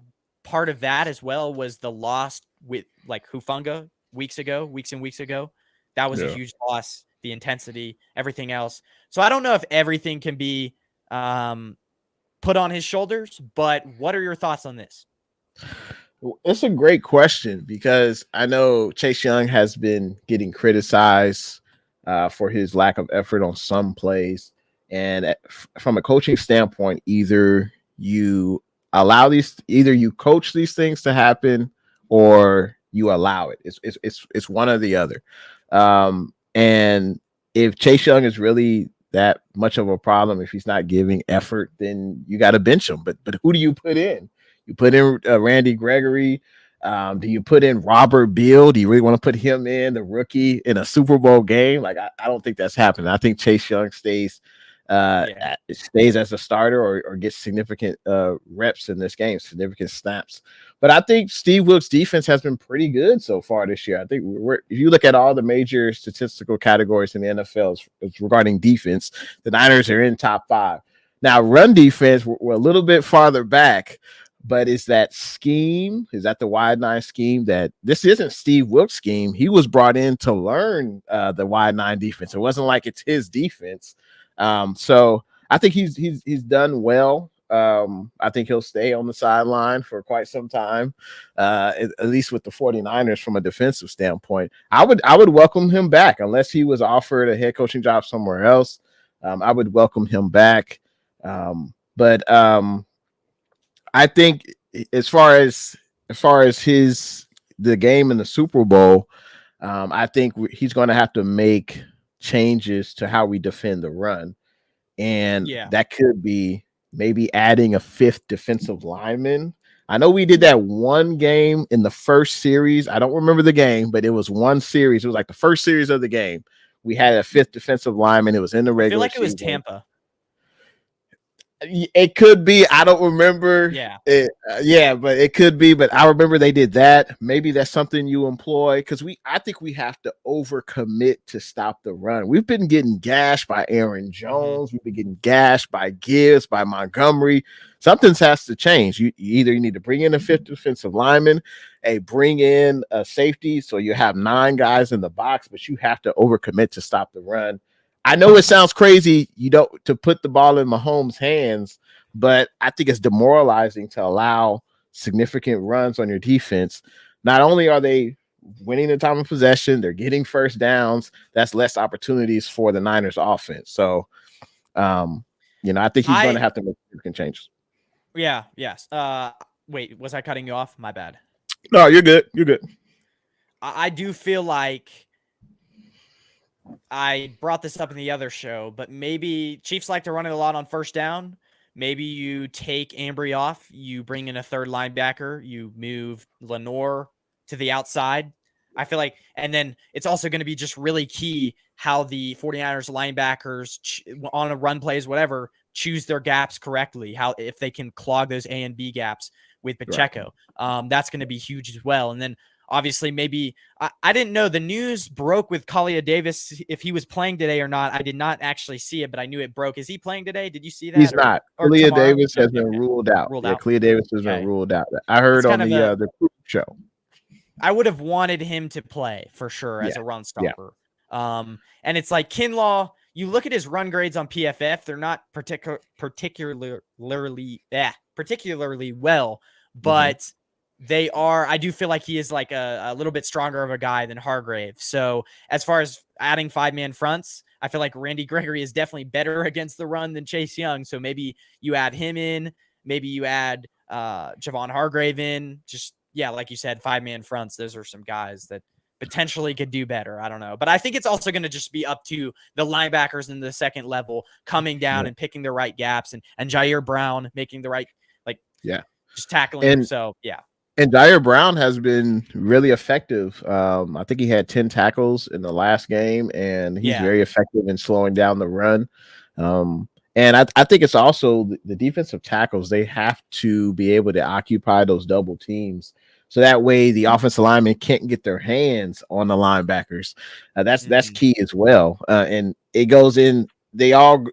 part of that as well was the loss with like Hufanga weeks and weeks ago. That was a huge loss, the intensity, everything else. So I don't know if everything can be put on his shoulders, but what are your thoughts on this? It's a great question because I know Chase Young has been getting criticized for his lack of effort on some plays. And from a coaching standpoint, either you either you coach these things to happen or you allow it. It's one or the other. And if Chase Young is really that much of a problem, if he's not giving effort, then you got to bench him. But who do you put in? You put in Randy Gregory. Do you put in Robert Beal? Do you really want to put him in, the rookie, in a Super Bowl game? Like, I don't think that's happening. I think Chase Young stays as a starter or gets significant reps in this game, significant snaps. But I think Steve Wilkes' defense has been pretty good so far this year. I think if you look at all the major statistical categories in the NFL regarding defense, the Niners are in top 5. Now, run defense, we're a little bit farther back. But is that scheme? Is that the wide 9 scheme? That this isn't Steve Wilkes' scheme. He was brought in to learn the wide 9 defense. It wasn't like it's his defense. So I think he's done well. I think he'll stay on the sideline for quite some time, at least with the 49ers from a defensive standpoint. I would welcome him back unless he was offered a head coaching job somewhere else. I would welcome him back. But I think as far as the game in the Super Bowl, I think he's going to have to make changes to how we defend the run, and that could be maybe adding a 5th defensive lineman. I know we did that one game in the first series. I don't remember the game, but it was one series. It was like the first series of the game. We had a 5th defensive lineman. It was in the regular season. I feel like it was Tampa. It could be. I don't remember. But it could be. But I remember they did that. Maybe that's something you employ because I think we have to overcommit to stop the run. We've been getting gashed by Aaron Jones. We've been getting gashed by Gibbs, by Montgomery. Something has to change. You need to bring in a 5th defensive lineman, bring in a safety, so you have 9 guys in the box, but you have to overcommit to stop the run. I know it sounds crazy, to put the ball in Mahomes' hands, but I think it's demoralizing to allow significant runs on your defense. Not only are they winning the time of possession, they're getting first downs. That's less opportunities for the Niners offense. So, I think he's going to have to make significant changes. Yeah. Yes. Wait, was I cutting you off? My bad. No, you're good. You're good. I do feel like I brought this up in the other show, but maybe Chiefs like to run it a lot on first down. Maybe you take Ambry off, you bring in a 3rd linebacker, you move Lenore to the outside. I feel like, and then it's also going to be just really key how the 49ers linebackers on a run plays, whatever, choose their gaps correctly. How, if they can clog those A and B gaps with Pacheco, that's going to be huge as well. And then obviously, maybe I didn't know the news broke with Kalia Davis if he was playing today or not. I did not actually see it, but I knew it broke. Is he playing today? Did you see that? He's not. Kalia Davis has been ruled out. Kalia Davis has been ruled out. I heard on the show. I would have wanted him to play for sure as a run stopper. And it's like Kinlaw. You look at his run grades on PFF; they're not particularly well, but they are. I do feel like he is like a little bit stronger of a guy than Hargrave. So as far as adding 5-man fronts, I feel like Randy Gregory is definitely better against the run than Chase Young. So maybe you add him in. Maybe you add Javon Hargrave in. Just, like you said, 5-man fronts. Those are some guys that potentially could do better. I don't know. But I think it's also going to just be up to the linebackers in the second level coming down and picking the right gaps and Jair Brown making the right, just tackling. And Jair Brown has been really effective. I think he had 10 tackles in the last game, and he's very effective in slowing down the run. And I think it's also the defensive tackles. They have to be able to occupy those double teams. So that way the offensive linemen can't get their hands on the linebackers. That's key as well. And it goes in. They all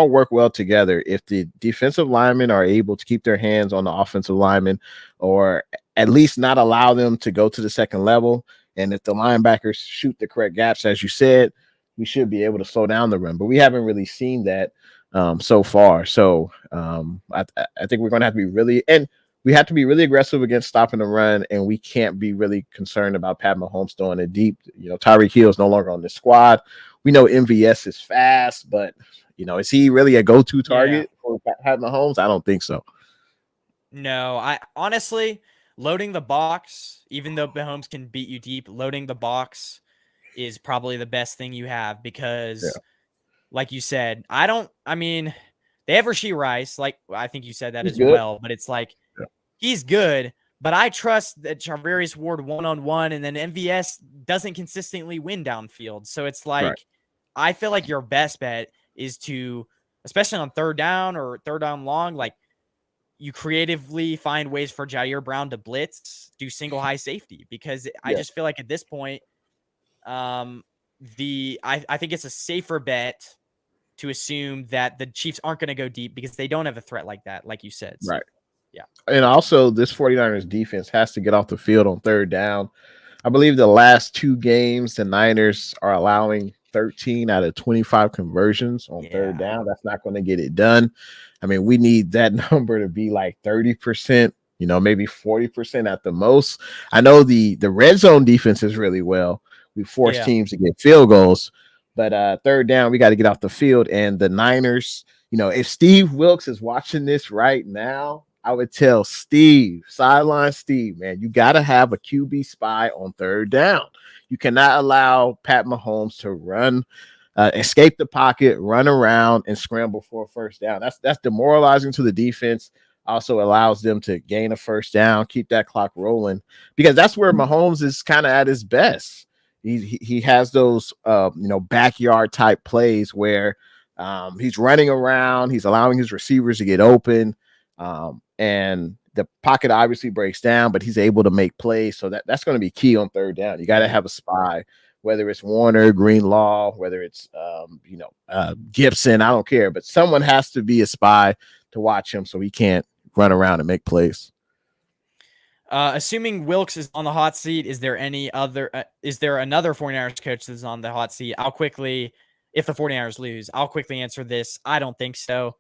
work well together. If the defensive linemen are able to keep their hands on the offensive linemen, or at least not allow them to go to the second level, and if the linebackers shoot the correct gaps, as you said, we should be able to slow down the run. But we haven't really seen that so far. So I think we're going to have to be we have to be really aggressive against stopping the run, and we can't be really concerned about Pat Mahomes throwing it deep. Tyreek Hill is no longer on the squad. We know MVS is fast, but is he really a go-to target for Pat Mahomes? I don't think so. No, I honestly loading the box, even though Mahomes can beat you deep, loading the box is probably the best thing you have because, like you said, I mean, they have Rashee Rice, like I think you said that He's as good. well, but it's like he's good, but I trust that Charvarius Ward one-on-one, and then MVS doesn't consistently win downfield. So it's like I feel like your best bet is to, especially on third down or third down long, like you creatively find ways for Jair Brown to blitz, do single high safety, because I just feel like at this point, I think it's a safer bet to assume that the Chiefs aren't going to go deep because they don't have a threat like that, like you said. So, yeah. And also this 49ers defense has to get off the field on third down. I believe the last 2 games, the Niners are allowing 13 out of 25 conversions on third down. That's not going to get it done. I mean, we need that number to be like 30%, maybe 40% at the most. I know the red zone defense is really well. We force teams to get field goals, but third down, we got to get off the field. And the Niners, if Steve Wilks is watching this right now, I would tell sideline Steve, man, you got to have a QB spy on third down. You cannot allow Pat Mahomes to run, escape the pocket, run around, and scramble for a first down. That's demoralizing to the defense. Also allows them to gain a first down, keep that clock rolling, because that's where Mahomes is kind of at his best. He has those backyard type plays where he's running around, he's allowing his receivers to get open. And the pocket obviously breaks down, but he's able to make plays. So that's going to be key on third down. You got to have a spy, whether it's Warner, Greenlaw, whether it's, Gibson, I don't care, but someone has to be a spy to watch him so he can't run around and make plays. Assuming Wilks is on the hot seat, is there another 49ers coach that's on the hot seat? If the 49ers lose, I'll quickly answer this. I don't think so.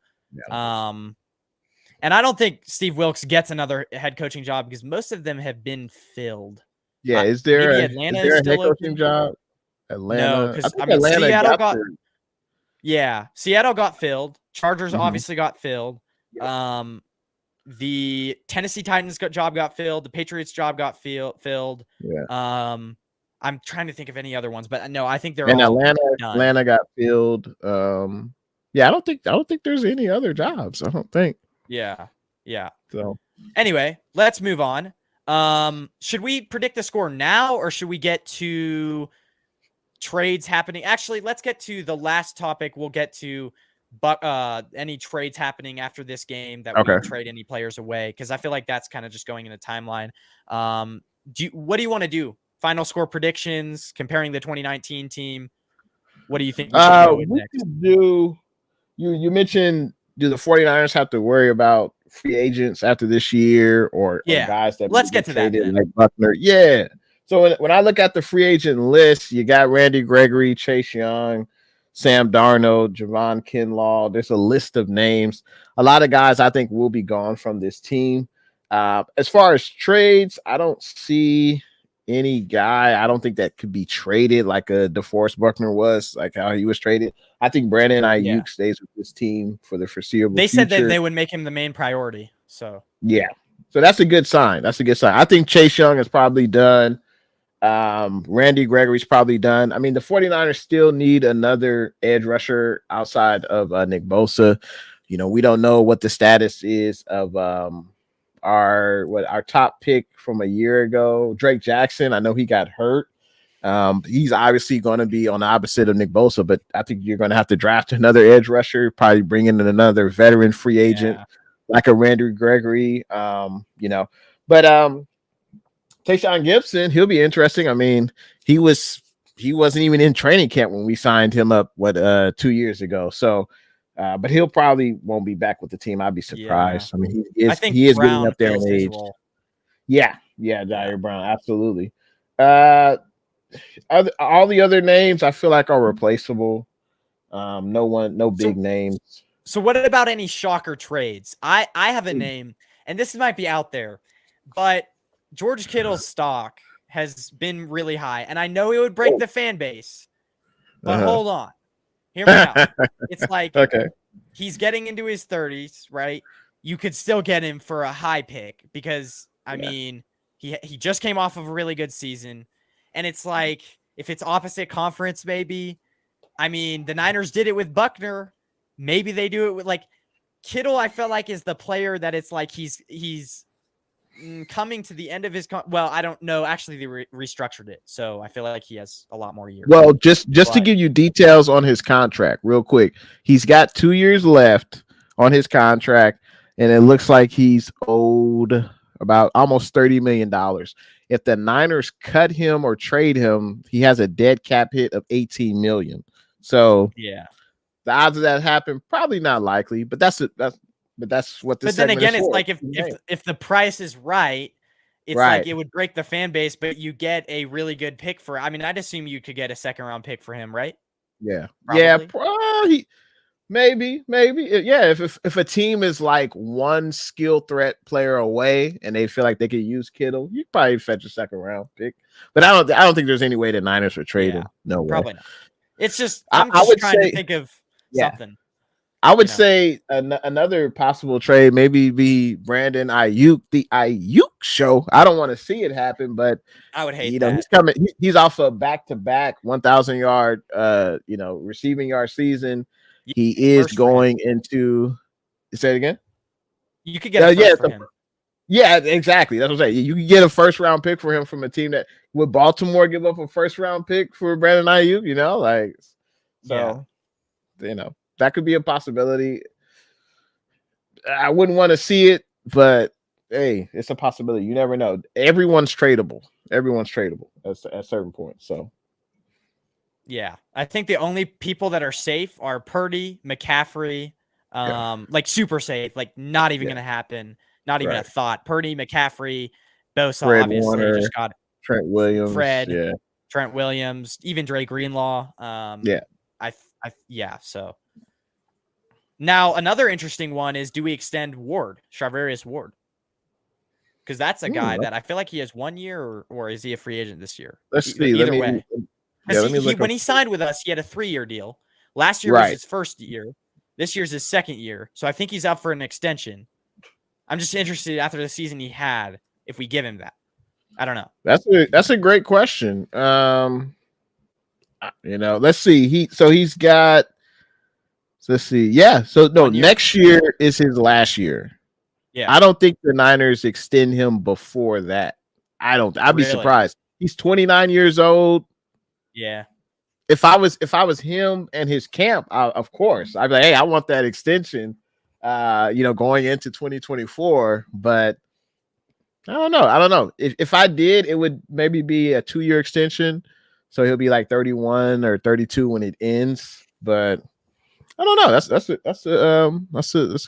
And I don't think Steve Wilks gets another head coaching job because most of them have been filled. Yeah, is there a head coaching job? Atlanta? No, because I mean Seattle Seattle got filled. Chargers obviously got filled. Yep. The Tennessee Titans job got filled. The Patriots job got filled. Yeah. I'm trying to think of any other ones, but no, I think they're all Atlanta. done. Atlanta got filled. Yeah, I don't think there's any other jobs. I don't think. Yeah. So anyway, let's move on. Should we predict the score now, or should we get to trades happening? Actually, let's get to the last topic. We'll get to any trades happening after this game that we trade any players away, because I feel like that's kind of just going in a timeline. What do you want to do? Final score predictions, comparing the 2019 team. What do you think we should go with next? You mentioned, do the 49ers have to worry about free agents after this year or guys that let's get to that then. Like Buckner? Yeah. So when I look at the free agent list, you got Randy Gregory, Chase Young, Sam Darnold, Javon Kinlaw. There's a list of names. A lot of guys I think will be gone from this team. As far as trades, I don't see any guy I don't think that could be traded like a DeForest Buckner was, like how he was traded. I think Brandon Ayuk stays with this team for the foreseeable future. They said that they would make him the main priority. So that's a good sign. I think Chase Young is probably done. Randy Gregory's probably done. I mean, the 49ers still need another edge rusher outside of Nick Bosa. We don't know what the status is of our top pick from a year ago, Drake Jackson. I know he got hurt. He's obviously going to be on the opposite of Nick Bosa, but I think you're going to have to draft another edge rusher, probably bring in another veteran free agent like a Randy Gregory. But Tayshaun Gibson, he'll be interesting. I mean, he wasn't even in training camp when we signed him up 2 years ago. So but he'll probably won't be back with the team. I'd be surprised. I mean, he is getting up there in age. Yeah, Jair Brown, absolutely. All the other names I feel like are replaceable. No big names. So what about any shocker trades? I have a name, and this might be out there, but George Kittle's stock has been really high, and I know it would break the fan base, but hold on. Hear me out. It's like he's getting into his 30s, right? You could still get him for a high pick because, I mean, he just came off of a really good season. And it's like, if it's opposite conference, maybe. I mean, the Niners did it with Buckner. Maybe they do it with, like, Kittle, I felt like, is the player that it's like he's coming to the end of his well, I don't know. Actually, they restructured it, so I feel like he has a lot more years. Well, just to give you details on his contract real quick, he's got 2 years left on his contract, and it looks like he's owed about almost $30 million. If the Niners cut him or trade him, he has a dead cap hit of $18 million. So yeah, the odds of that happen probably not likely, but that's what this. But then again, it's like if the price is right, it's like it would break the fan base, but you get a really good pick for. I mean, I'd assume you could get a second round pick for him, right? Yeah, probably. Maybe. Yeah, if a team is like one skill threat player away and they feel like they could use Kittle, you probably fetch a second round pick. But I don't think there's any way the Niners would trade him. No way. Probably not. It's just I'm just trying to think of something. I would say another possible trade maybe be Brandon Ayuk, the Ayuk show. I don't want to see it happen, but I would hate that. He's coming. He's off a back-to-back 1,000 yard, receiving yard season. He is going into. Say it again. You could get a first for him. Yeah, exactly. That's what I'm saying. You can get a first round pick for him from a team that would Baltimore give up a first round pick for Brandon Ayuk. That could be a possibility. I wouldn't want to see it, but hey, it's a possibility. You never know. Everyone's tradable at certain points. So, yeah, I think the only people that are safe are Purdy, McCaffrey, like super safe, like not even going to happen. Not even a thought. Purdy, McCaffrey, Bosa, Fred obviously Warner, just got Trent Williams, Trent Williams, even Dre Greenlaw. So now another interesting one is, do we extend Charvarius Ward? Because that's a guy that I feel like he has 1 year, or is he a free agent this year? Let's see. Either way. When he signed with us, he had a 3-year deal. Last year was his first year. This year's his second year. So I think he's up for an extension. I'm just interested after the season he had if we give him that. I don't know. That's a great question. Let's see. He's got. Let's see. Yeah. So no, next year is his last year. Yeah. I don't think the Niners extend him before that. I'd be surprised. He's 29 years old. Yeah. If I was him and his camp, of course, I'd be like, hey, I want that extension. Going into 2024, but I don't know. If I did, it would maybe be a 2-year extension, so he'll be like 31 or 32 when it ends. But I don't know. That's a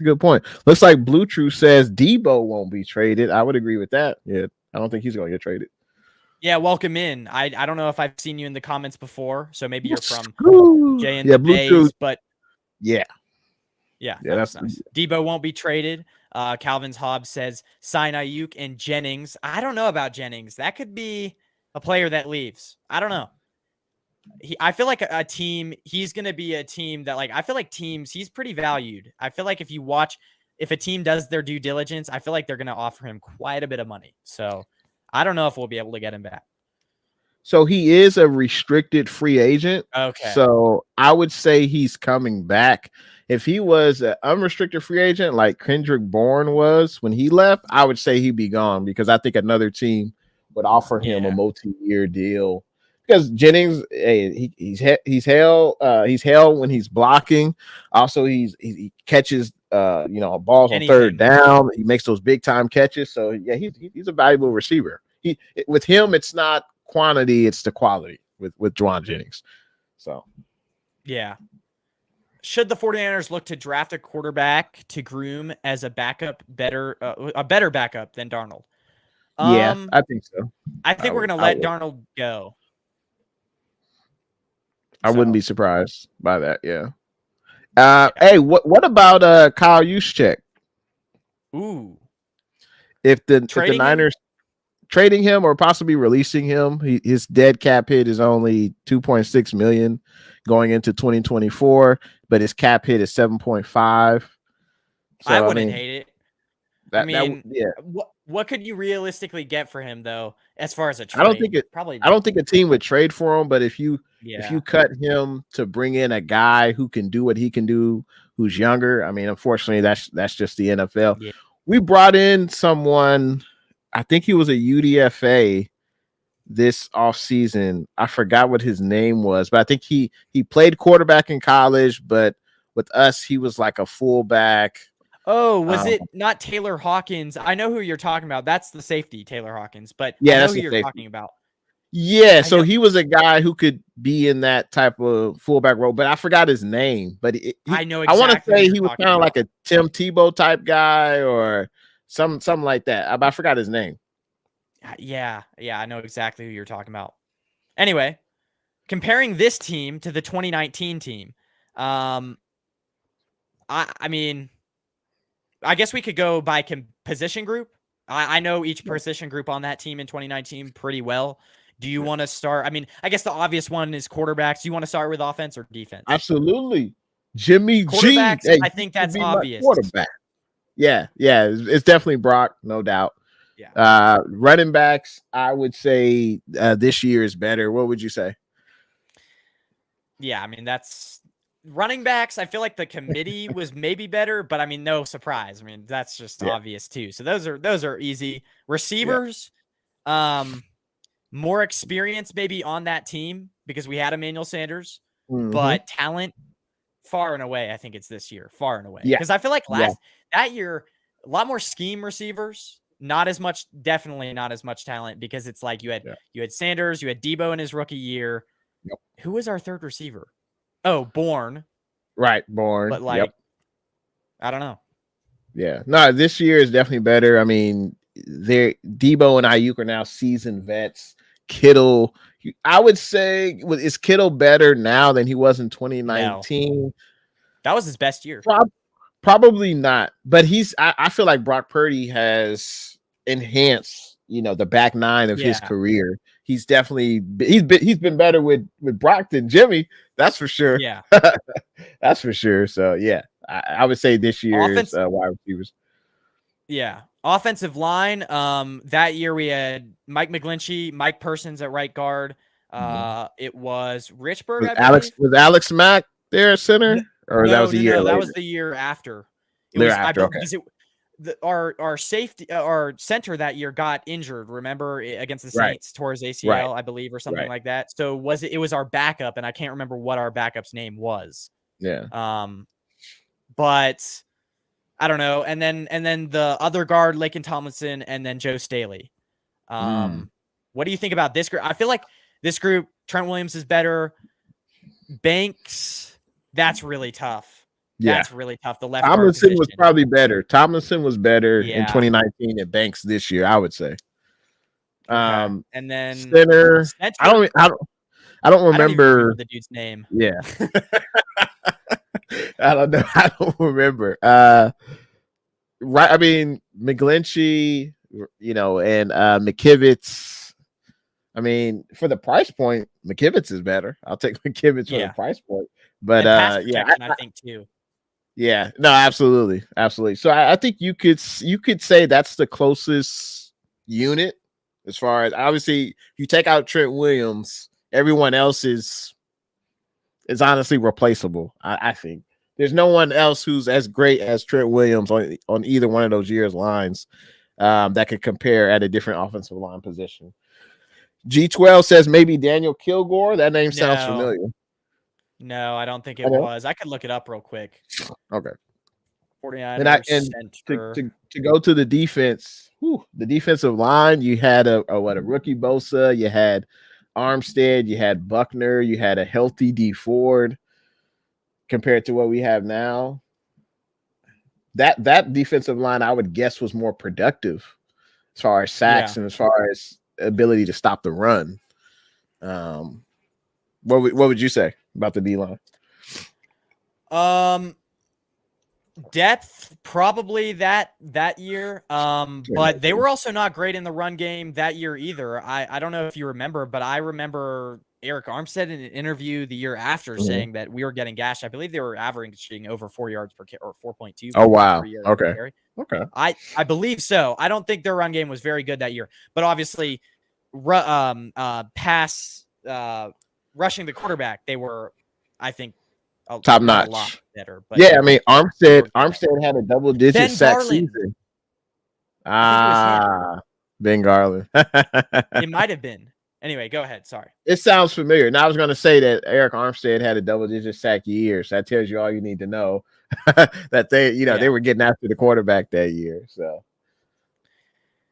good point. Looks like Blue True says Debo won't be traded. I would agree with that. Yeah, I don't think he's going to get traded. Yeah, welcome in. I don't know if I've seen you in the comments before, so maybe you're from Jay and the Bays, but yeah, that's nice. Debo won't be traded. Calvin's Hobbs says sign Ayuk and Jennings. I don't know about Jennings. That could be a player that leaves. I don't know. I feel like a team. He's going to be a team that, like, I feel like teams. He's pretty valued. I feel like if a team does their due diligence, I feel like they're going to offer him quite a bit of money. So I don't know if we'll be able to get him back. So he is a restricted free agent. Okay. So I would say he's coming back. If he was an unrestricted free agent like Kendrick Bourne was when he left, I would say he'd be gone because I think another team would offer him a multi-year deal because Jennings, hey, he's hell when he's blocking. Also, he catches balls on third down. He makes those big time catches. So yeah, he's a valuable receiver. With him, it's not quantity, it's the quality with Juwan Jennings. So yeah. Should the 49ers look to draft a quarterback to groom as a backup, a better backup than Darnold? Yeah, I think so. I think we're going to let Darnold go. I wouldn't be surprised by that. Yeah. Hey, what about Kyle Juszczyk? Ooh. If the Niners trading him or possibly releasing him, his dead cap hit is only $2.6 million going into 2024, but his cap hit is 7.5. So I wouldn't hate it. What could you realistically get for him though, as far as a trade? I don't think a team would trade for him, but if you cut him to bring in a guy who can do what he can do, who's younger, I mean, unfortunately, that's just the NFL. Yeah. We brought in someone, I think he was a UDFA this offseason. I forgot what his name was, but I think he played quarterback in college, but with us, he was like a fullback. Oh, was it not Taylor Hawkins? I know who you're talking about. That's the safety, Taylor Hawkins. But yeah, I know who you're talking about. Yeah, so he was a guy who could be in that type of fullback role, but I forgot his name. But I know exactly. I want to say he was kind of like a Tim Tebow type guy or something like that. I forgot his name. Yeah, I know exactly who you're talking about. Anyway, comparing this team to the 2019 team, I mean, I guess we could go by position group. I know each position group on that team in 2019 pretty well. Do you want to start? I mean, I guess the obvious one is quarterbacks. Do you want to start with offense or defense? Absolutely. Jimmy G. Hey, I think that's obvious. Quarterback. Yeah. It's definitely Brock, no doubt. Yeah. Running backs, I would say this year is better. What would you say? Yeah, I mean, that's running backs. I feel like the committee was maybe better, but I mean, no surprise. I mean, that's just obvious too. So those are easy. Receivers, more experience maybe on that team because we had Emmanuel Sanders, but talent far and away, I think it's this year, far and away. Because I feel like that year, a lot more scheme receivers, not as much, definitely not as much talent because it's like you had Sanders, you had Debo in his rookie year. Yep. Who was our third receiver? Oh, Bourne. Right, Bourne. But like, I don't know. Yeah, no, this year is definitely better. I mean, Debo and Ayuk are now seasoned vets. Kittle, I would say, is Kittle better now than he was in 2019? No. That was his best year. Probably not, but I feel like Brock Purdy has enhanced, the back nine of his career. He's definitely he's been better with Brock than Jimmy. That's for sure. Yeah, that's for sure. So yeah, I would say this year's wide receivers. Yeah, offensive line. That year we had Mike McGlinchey, Mike Persons at right guard. It was Richburg. Was Alex Mack there at center, or that was the year? No, that was the year after. Because our safety, our center that year got injured. Remember against the Saints, tore his ACL, I believe, or something like that. So it was our backup, and I can't remember what our backup's name was. Yeah. But I don't know. And then the other guard, Laken Tomlinson, and then Joe Staley. What do you think about this group? I feel like this group, Trent Williams is better. Banks, that's really tough. That's really tough. The left Tomlinson was probably better. Tomlinson was better in 2019 than Banks this year, I would say. And then center. I don't remember. I don't remember the dude's name. Yeah. I don't know. I don't remember. Right. I mean, McGlinchey, and McKivitz. I mean, for the price point, McKivitz is better. I'll take McKivitz for the price point. But I think too. Yeah, no, absolutely. So I think you could say that's the closest unit as far as, obviously, you take out Trent Williams, everyone else is honestly replaceable. I think there's no one else who's as great as Trent Williams on either one of those years' lines that could compare at a different offensive line position. G12 says maybe Daniel Kilgore. That name sounds No, familiar. no, I don't think it was. I could look it up real quick. Okay. 49ers And center. to go to the defense, the defensive line, you had a rookie Bosa, you had Armstead, you had Buckner, you had a healthy D Ford compared to what we have now. That defensive line, I would guess, was more productive as far as sacks and as far as ability to stop the run. What would you say about the D line? Depth probably that year. But they were also not great in the run game that year either. I don't know if you remember, but I remember Eric Armstead in an interview the year after saying that we were getting gashed. I believe they were averaging over 4 yards per carry, or 4.2. Oh wow. Okay. I believe so. I don't think their run game was very good that year, but obviously, rushing the quarterback, they were, I think, top not notch. a lot better. But yeah, I mean, Armstead had a double-digit sack season. Ben Garland. It might have been. Anyway, go ahead. Sorry. It sounds familiar. And I was going to say that Eric Armstead had a double-digit sack year. So that tells you all you need to know. That they were getting after the quarterback that year. So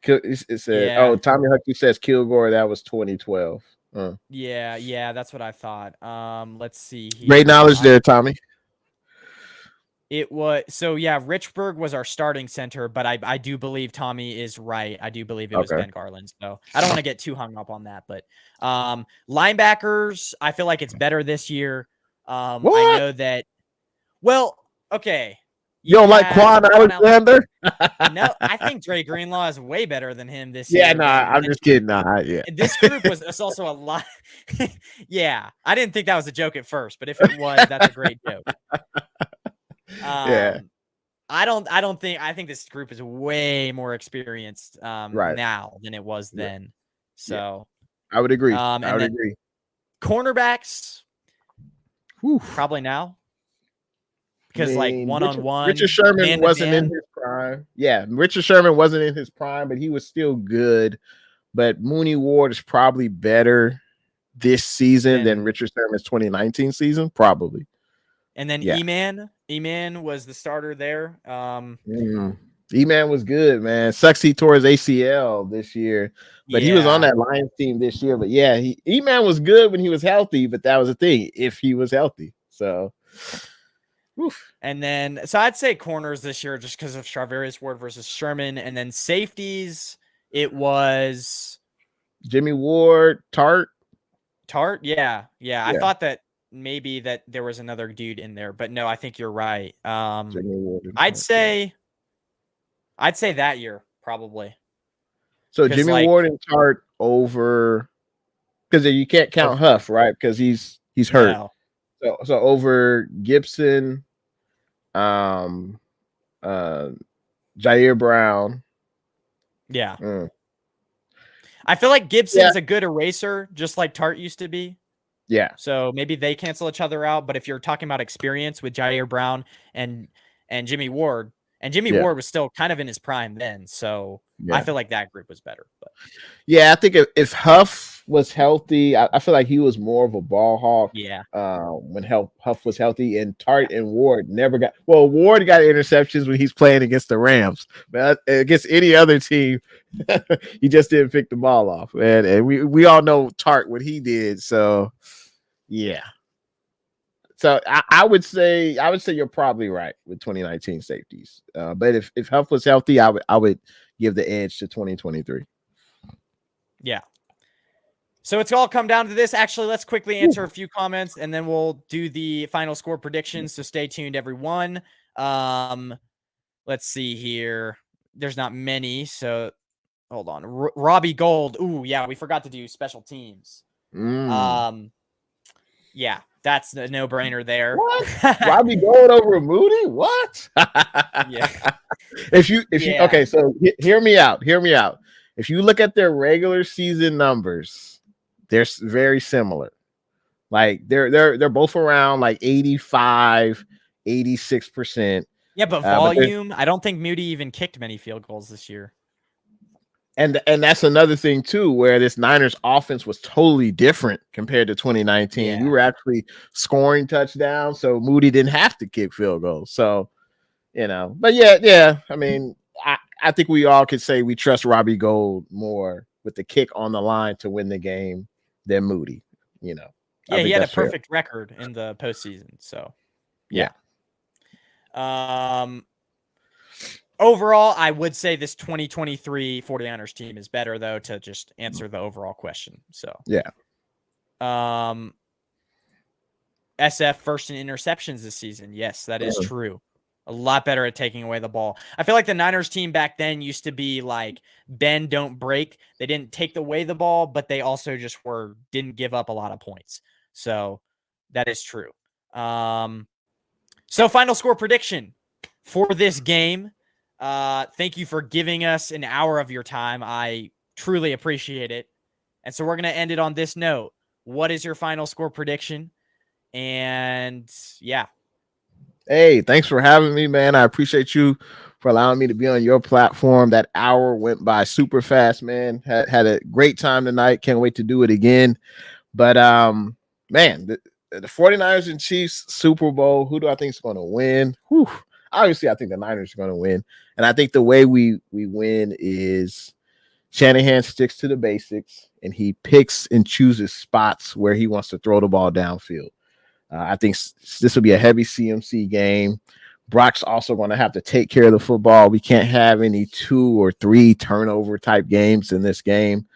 it said, Tommy Huckey says Kilgore. That was 2012. Yeah, that's what I thought. Let's see here. Great knowledge there, Tommy. It was Richburg was our starting center, but I do believe Tommy is right. I do believe it was Ben Garland. So I don't want to get too hung up on that, but linebackers, I feel like it's better this year. I know that. Well, okay. You don't like Quan Alexander? No, I think Dre Greenlaw is way better than him this year. Yeah, no, I'm just kidding. This group was also a lot. Yeah, I didn't think that was a joke at first, but if it was, that's a great joke. I think this group is way more experienced now than it was then. So I would agree. I would agree. Cornerbacks, probably now. Because one-on-one, Richard Sherman wasn't in his prime. Yeah, Richard Sherman wasn't in his prime, but he was still good. But Mooney Ward is probably better this season than Richard Sherman's 2019 season, probably. And then E-Man was the starter there. E-Man was good, man. Sucks he tore his ACL this year, but he was on that Lions team this year. But yeah, E-Man was good when he was healthy, but that was the thing, if he was healthy. So. Oof. And then, so I'd say corners this year just because of Charvarius Ward versus Sherman. And then safeties, it was Jimmy Ward, Tart. Yeah. I thought that maybe that there was another dude in there, but no, I think you're right. I'd say that year probably. So Jimmy Ward and Tart over, because you can't count Huff, right? Because he's hurt. No. So over Gibson, Jair Brown. Yeah. I feel like Gibson's a good eraser, just like Tart used to be. Yeah. So maybe they cancel each other out. But if you're talking about experience with Jair Brown and Jimmy Ward, and Jimmy Ward was still kind of in his prime then. So I feel like that group was better. But yeah, I think if Huff was healthy, I feel like he was more of a ball hawk. Yeah. When Huff was healthy, and Tart and Ward never got. Well, Ward got interceptions when he's playing against the Rams, but against any other team, he just didn't pick the ball off, man. And we all know Tart what he did. So yeah. So I would say you're probably right with 2019 safeties. But if Huff was healthy, I would give the edge to 2023. Yeah. So it's all come down to this. Actually, let's quickly answer a few comments and then we'll do the final score predictions. So stay tuned, everyone. Let's see here. There's not many. So hold on. Robbie Gold. Ooh, yeah, we forgot to do special teams. Yeah, that's a no-brainer there. What? Robbie Gold over Moody? What? Yeah. If you okay, so hear me out. If you look at their regular season numbers, they're very similar. Like they're both around like 85, 86%. Yeah, but volume, I don't think Moody even kicked many field goals this year. And that's another thing too, where this Niners offense was totally different compared to 2019. We Yeah. were actually scoring touchdowns, so Moody didn't have to kick field goals. So, but yeah. I mean, I think we all could say we trust Robbie Gould more with the kick on the line to win the game than Moody. I Yeah, he think had a that's fair. perfect record in the postseason. So, Yeah. Overall, I would say this 2023 49ers team is better, though, to just answer the overall question. So, yeah. SF first in interceptions this season. Yes, that is true. A lot better at taking away the ball. I feel like the Niners team back then used to be like bend, don't break. They didn't take away the ball, but they also just didn't give up a lot of points. So that is true. So final score prediction for this game. Thank you for giving us an hour of your time. I truly appreciate it. And so we're going to end it on this note. What is your final score prediction? And yeah. Hey, thanks for having me, man. I appreciate you for allowing me to be on your platform. That hour went by super fast, man. Had a great time tonight. Can't wait to do it again. But man, the 49ers and Chiefs Super Bowl, who do I think is going to win? Whew. Obviously, I think the Niners are going to win. And I think the way we win is Shanahan sticks to the basics and he picks and chooses spots where he wants to throw the ball downfield. I think this will be a heavy CMC game. Brock's also going to have to take care of the football. We can't have any 2 or 3 turnover type games in this game.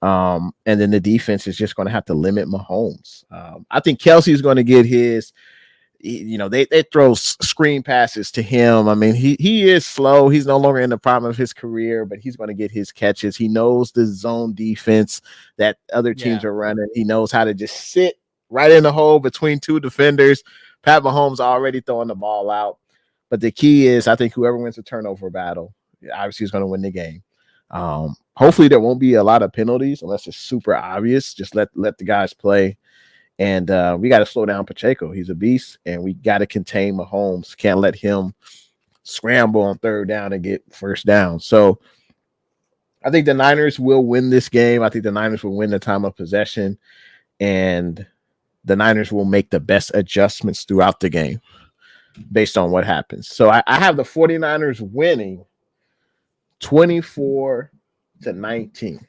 And then the defense is just going to have to limit Mahomes. I think Kelsey's going to get his, they throw screen passes to him. I mean, he is slow. He's no longer in the prime of his career, but he's going to get his catches. He knows the zone defense that other teams are running. He knows how to just sit right in the hole between 2 defenders. Pat Mahomes already throwing the ball out. But the key is, I think whoever wins the turnover battle, obviously is going to win the game. Hopefully there won't be a lot of penalties unless it's super obvious. Just let the guys play. And we got to slow down Pacheco. He's a beast, and we got to contain Mahomes. Can't let him scramble on third down and get first down. So I think the Niners will win this game. I think the Niners will win the time of possession, and the Niners will make the best adjustments throughout the game based on what happens. So I have the 49ers winning 24-19.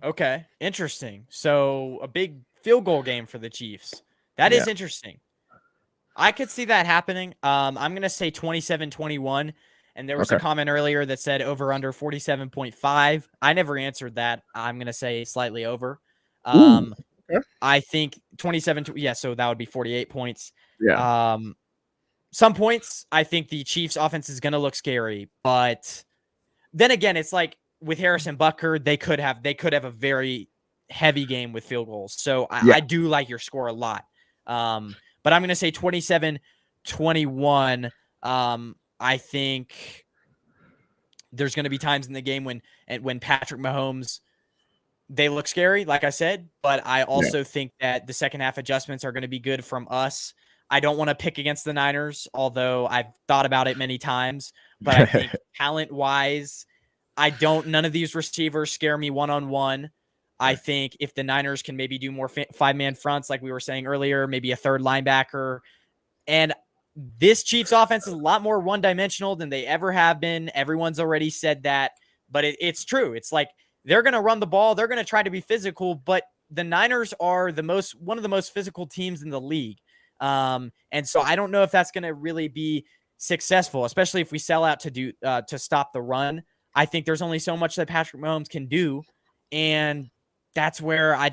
Okay, interesting. So a big field goal game for the Chiefs. That is interesting. I could see that happening. I'm going to say 27-21. And there was a comment earlier that said over under 47.5. I never answered that. I'm going to say slightly over. I think 27. So that would be 48 points. Yeah. Some points, I think the Chiefs offense is going to look scary, but then again, it's like with Harrison Butker, they could have a very heavy game with field goals. So I do like your score a lot. But I'm going to say 27-21. I think there's going to be times in the game when Patrick Mahomes, they look scary, like I said, but I also think that the second half adjustments are going to be good from us. I don't want to pick against the Niners, although I've thought about it many times, but I think talent-wise, none of these receivers scare me one-on-one. I think if the Niners can maybe do more 5-man fronts, like we were saying earlier, maybe a third linebacker. And this Chiefs offense is a lot more one-dimensional than they ever have been. Everyone's already said that, but it's true. It's like they're going to run the ball. They're going to try to be physical, but the Niners are one of the most physical teams in the league. And so I don't know if that's going to really be successful, especially if we sell out to stop the run. I think there's only so much that Patrick Mahomes can do. And that's where I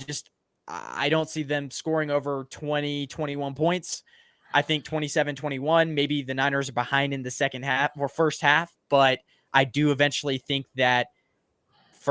don't see them scoring over 20-21 points. I think 27-21, maybe the Niners are behind in the second half or first half, but I do eventually think that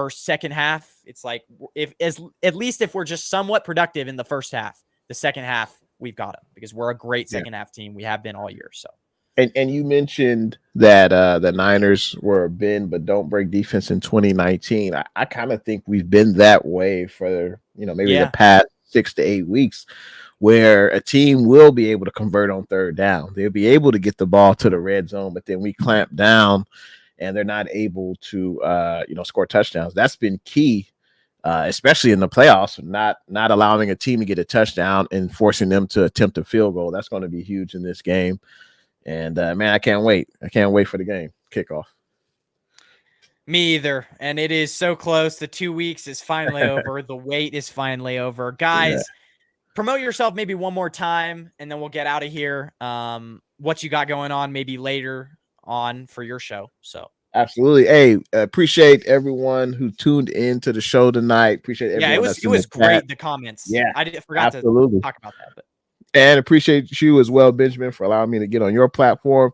second half, it's like at least if we're just somewhat productive in the first half, the second half, we've got them because we're a great second half team. We have been all year. So. And you mentioned that the Niners were a bend but don't break defense in 2019. I kind of think we've been that way for maybe the past 6 to 8 weeks, where a team will be able to convert on third down. They'll be able to get the ball to the red zone, but then we clamp down and they're not able to score touchdowns. That's been key, especially in the playoffs, not allowing a team to get a touchdown and forcing them to attempt a field goal. That's going to be huge in this game. And man, I can't wait. I can't wait for the game kickoff. Me either. And it is so close. The 2 weeks is finally over. The wait is finally over. Guys, promote yourself maybe one more time, and then we'll get out of here. What you got going on maybe later on for your show. So absolutely. Hey, appreciate everyone who tuned in to the show tonight. Appreciate everyone. Yeah, it was great. The comments. Yeah, I forgot to talk about that, but. And appreciate you as well, Benjamin, for allowing me to get on your platform.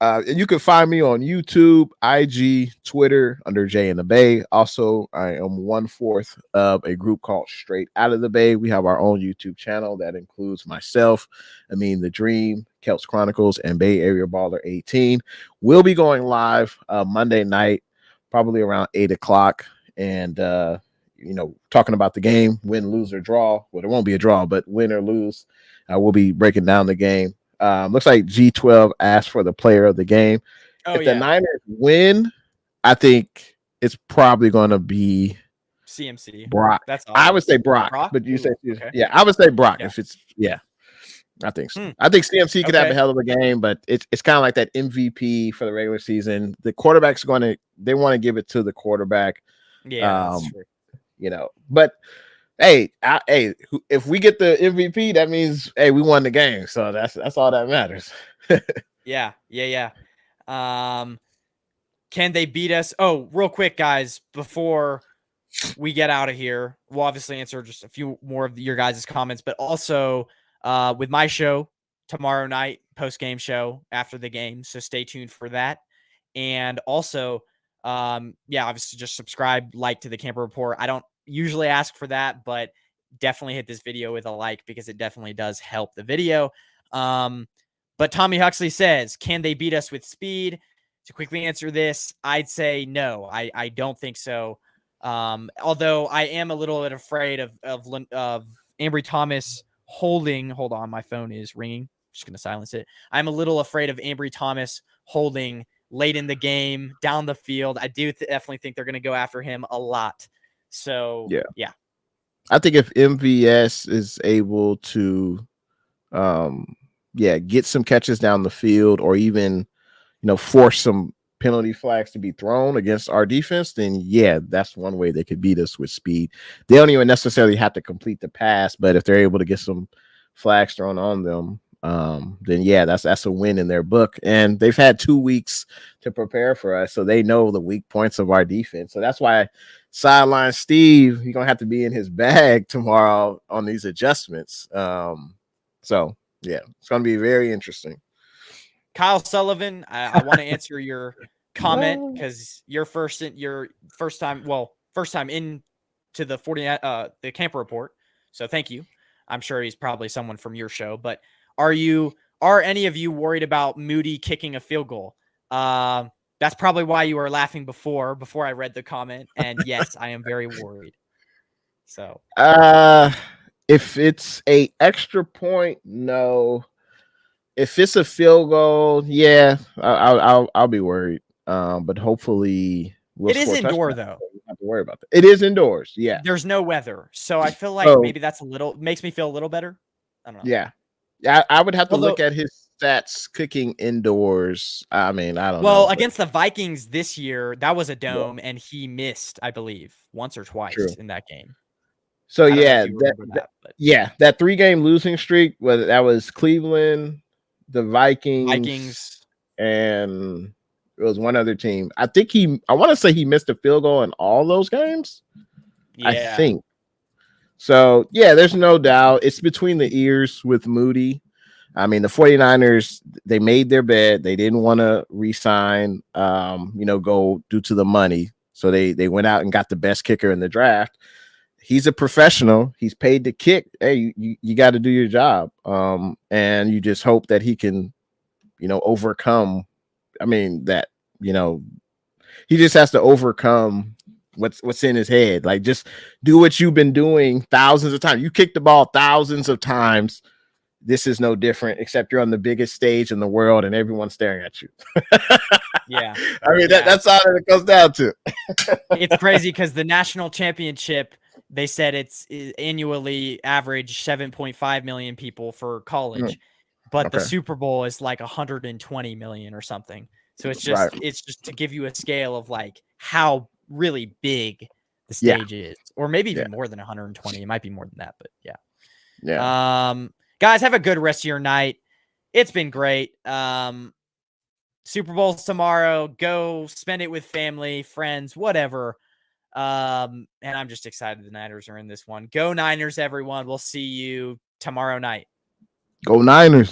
And you can find me on YouTube, IG, Twitter under Jay in the Bay. Also, I am 1/4 of a group called Straight Out of the Bay. We have our own YouTube channel that includes myself, the Dream, Celts Chronicles, and Bay Area Baller 18. We'll be going live Monday night, probably around 8 o'clock. And, talking about the game, win, lose, or draw. Well, there won't be a draw, but win or lose. We'll be breaking down the game. Looks like G12 asked for the player of the game. If the Niners win, I think it's probably going to be CMC. Brock. That's I would say Brock, but you say okay. I would say Brock. If it's I think so. I think CMC could have a hell of a game, but it's kind of like that MVP for the regular season. The quarterback's they want to give it to the quarterback. Yeah, that's true. But hey, if we get the MVP, that means we won the game. So that's all that matters. Yeah. Can they beat us? Oh, real quick, guys, before we get out of here, we'll obviously answer just a few more of your guys' comments, but also with my show tomorrow night, post-game show after the game. So stay tuned for that. And also, obviously just subscribe, like to the Camper Report. I don't usually ask for that, but definitely hit this video with a like because it definitely does help the video. But Tommy Huxley says, can they beat us with speed? To quickly answer this, I'd say no. I don't think so. Although I am a little bit afraid of Ambry Thomas holding. Hold on, my phone is ringing. I'm just going to silence it. I'm a little afraid of Ambry Thomas holding late in the game, down the field. I do definitely think they're going to go after him a lot. So, yeah. I think if MVS is able to, get some catches down the field or even, force some penalty flags to be thrown against our defense, then that's one way they could beat us with speed. They don't even necessarily have to complete the pass, but if they're able to get some flags thrown on them, then that's a win in their book. And they've had 2 weeks to prepare for us, so they know the weak points of our defense. So that's why sideline Steve, he's gonna have to be in his bag tomorrow on these adjustments. It's gonna be very interesting. Kyle Sullivan, I want to answer your comment because your first time into the 40 the Camper Report. So thank you. I'm sure he's probably someone from your show, but are any of you worried about Moody kicking a field goal? That's probably why you were laughing before I read the comment. And yes, I am very worried. So if it's a extra point, no. If it's a field goal, I'll be worried. But hopefully it is indoor though. You don't have to worry about that. It is indoors. Yeah. There's no weather. So I feel like maybe that's makes me feel a little better. I don't know. Yeah. I would have to look at his stats kicking indoors. I don't know. Well, against the Vikings this year, that was a dome and he missed, I believe, once or twice in that game. So that 3-game losing streak, whether that was Cleveland, the Vikings, and it was one other team. I want to say he missed a field goal in all those games. Yeah. I think. So, there's no doubt. It's between the ears with Moody. The 49ers, they made their bed. They didn't want to re-sign, go due to the money. So they went out and got the best kicker in the draft. He's a professional. He's paid to kick. Hey, you got to do your job. And you just hope that he can, overcome. He just has to overcome what's in his head. Like, just do what you've been doing thousands of times. You kick the ball thousands of times. this is no different, except you're on the biggest stage in the world and everyone's staring at you. Yeah. I mean, that's all that it comes down to. It's crazy because the national championship, they said it's annually average 7.5 million people for college, but the Super Bowl is like 120 million or something. So it's just to give you a scale of like how really big the stage is, or maybe even more than 120. It might be more than that, but yeah. Guys, have a good rest of your night. It's been great. Super Bowl's tomorrow. Go spend it with family, friends, whatever. And I'm just excited the Niners are in this one. Go Niners, everyone. We'll see you tomorrow night. Go Niners.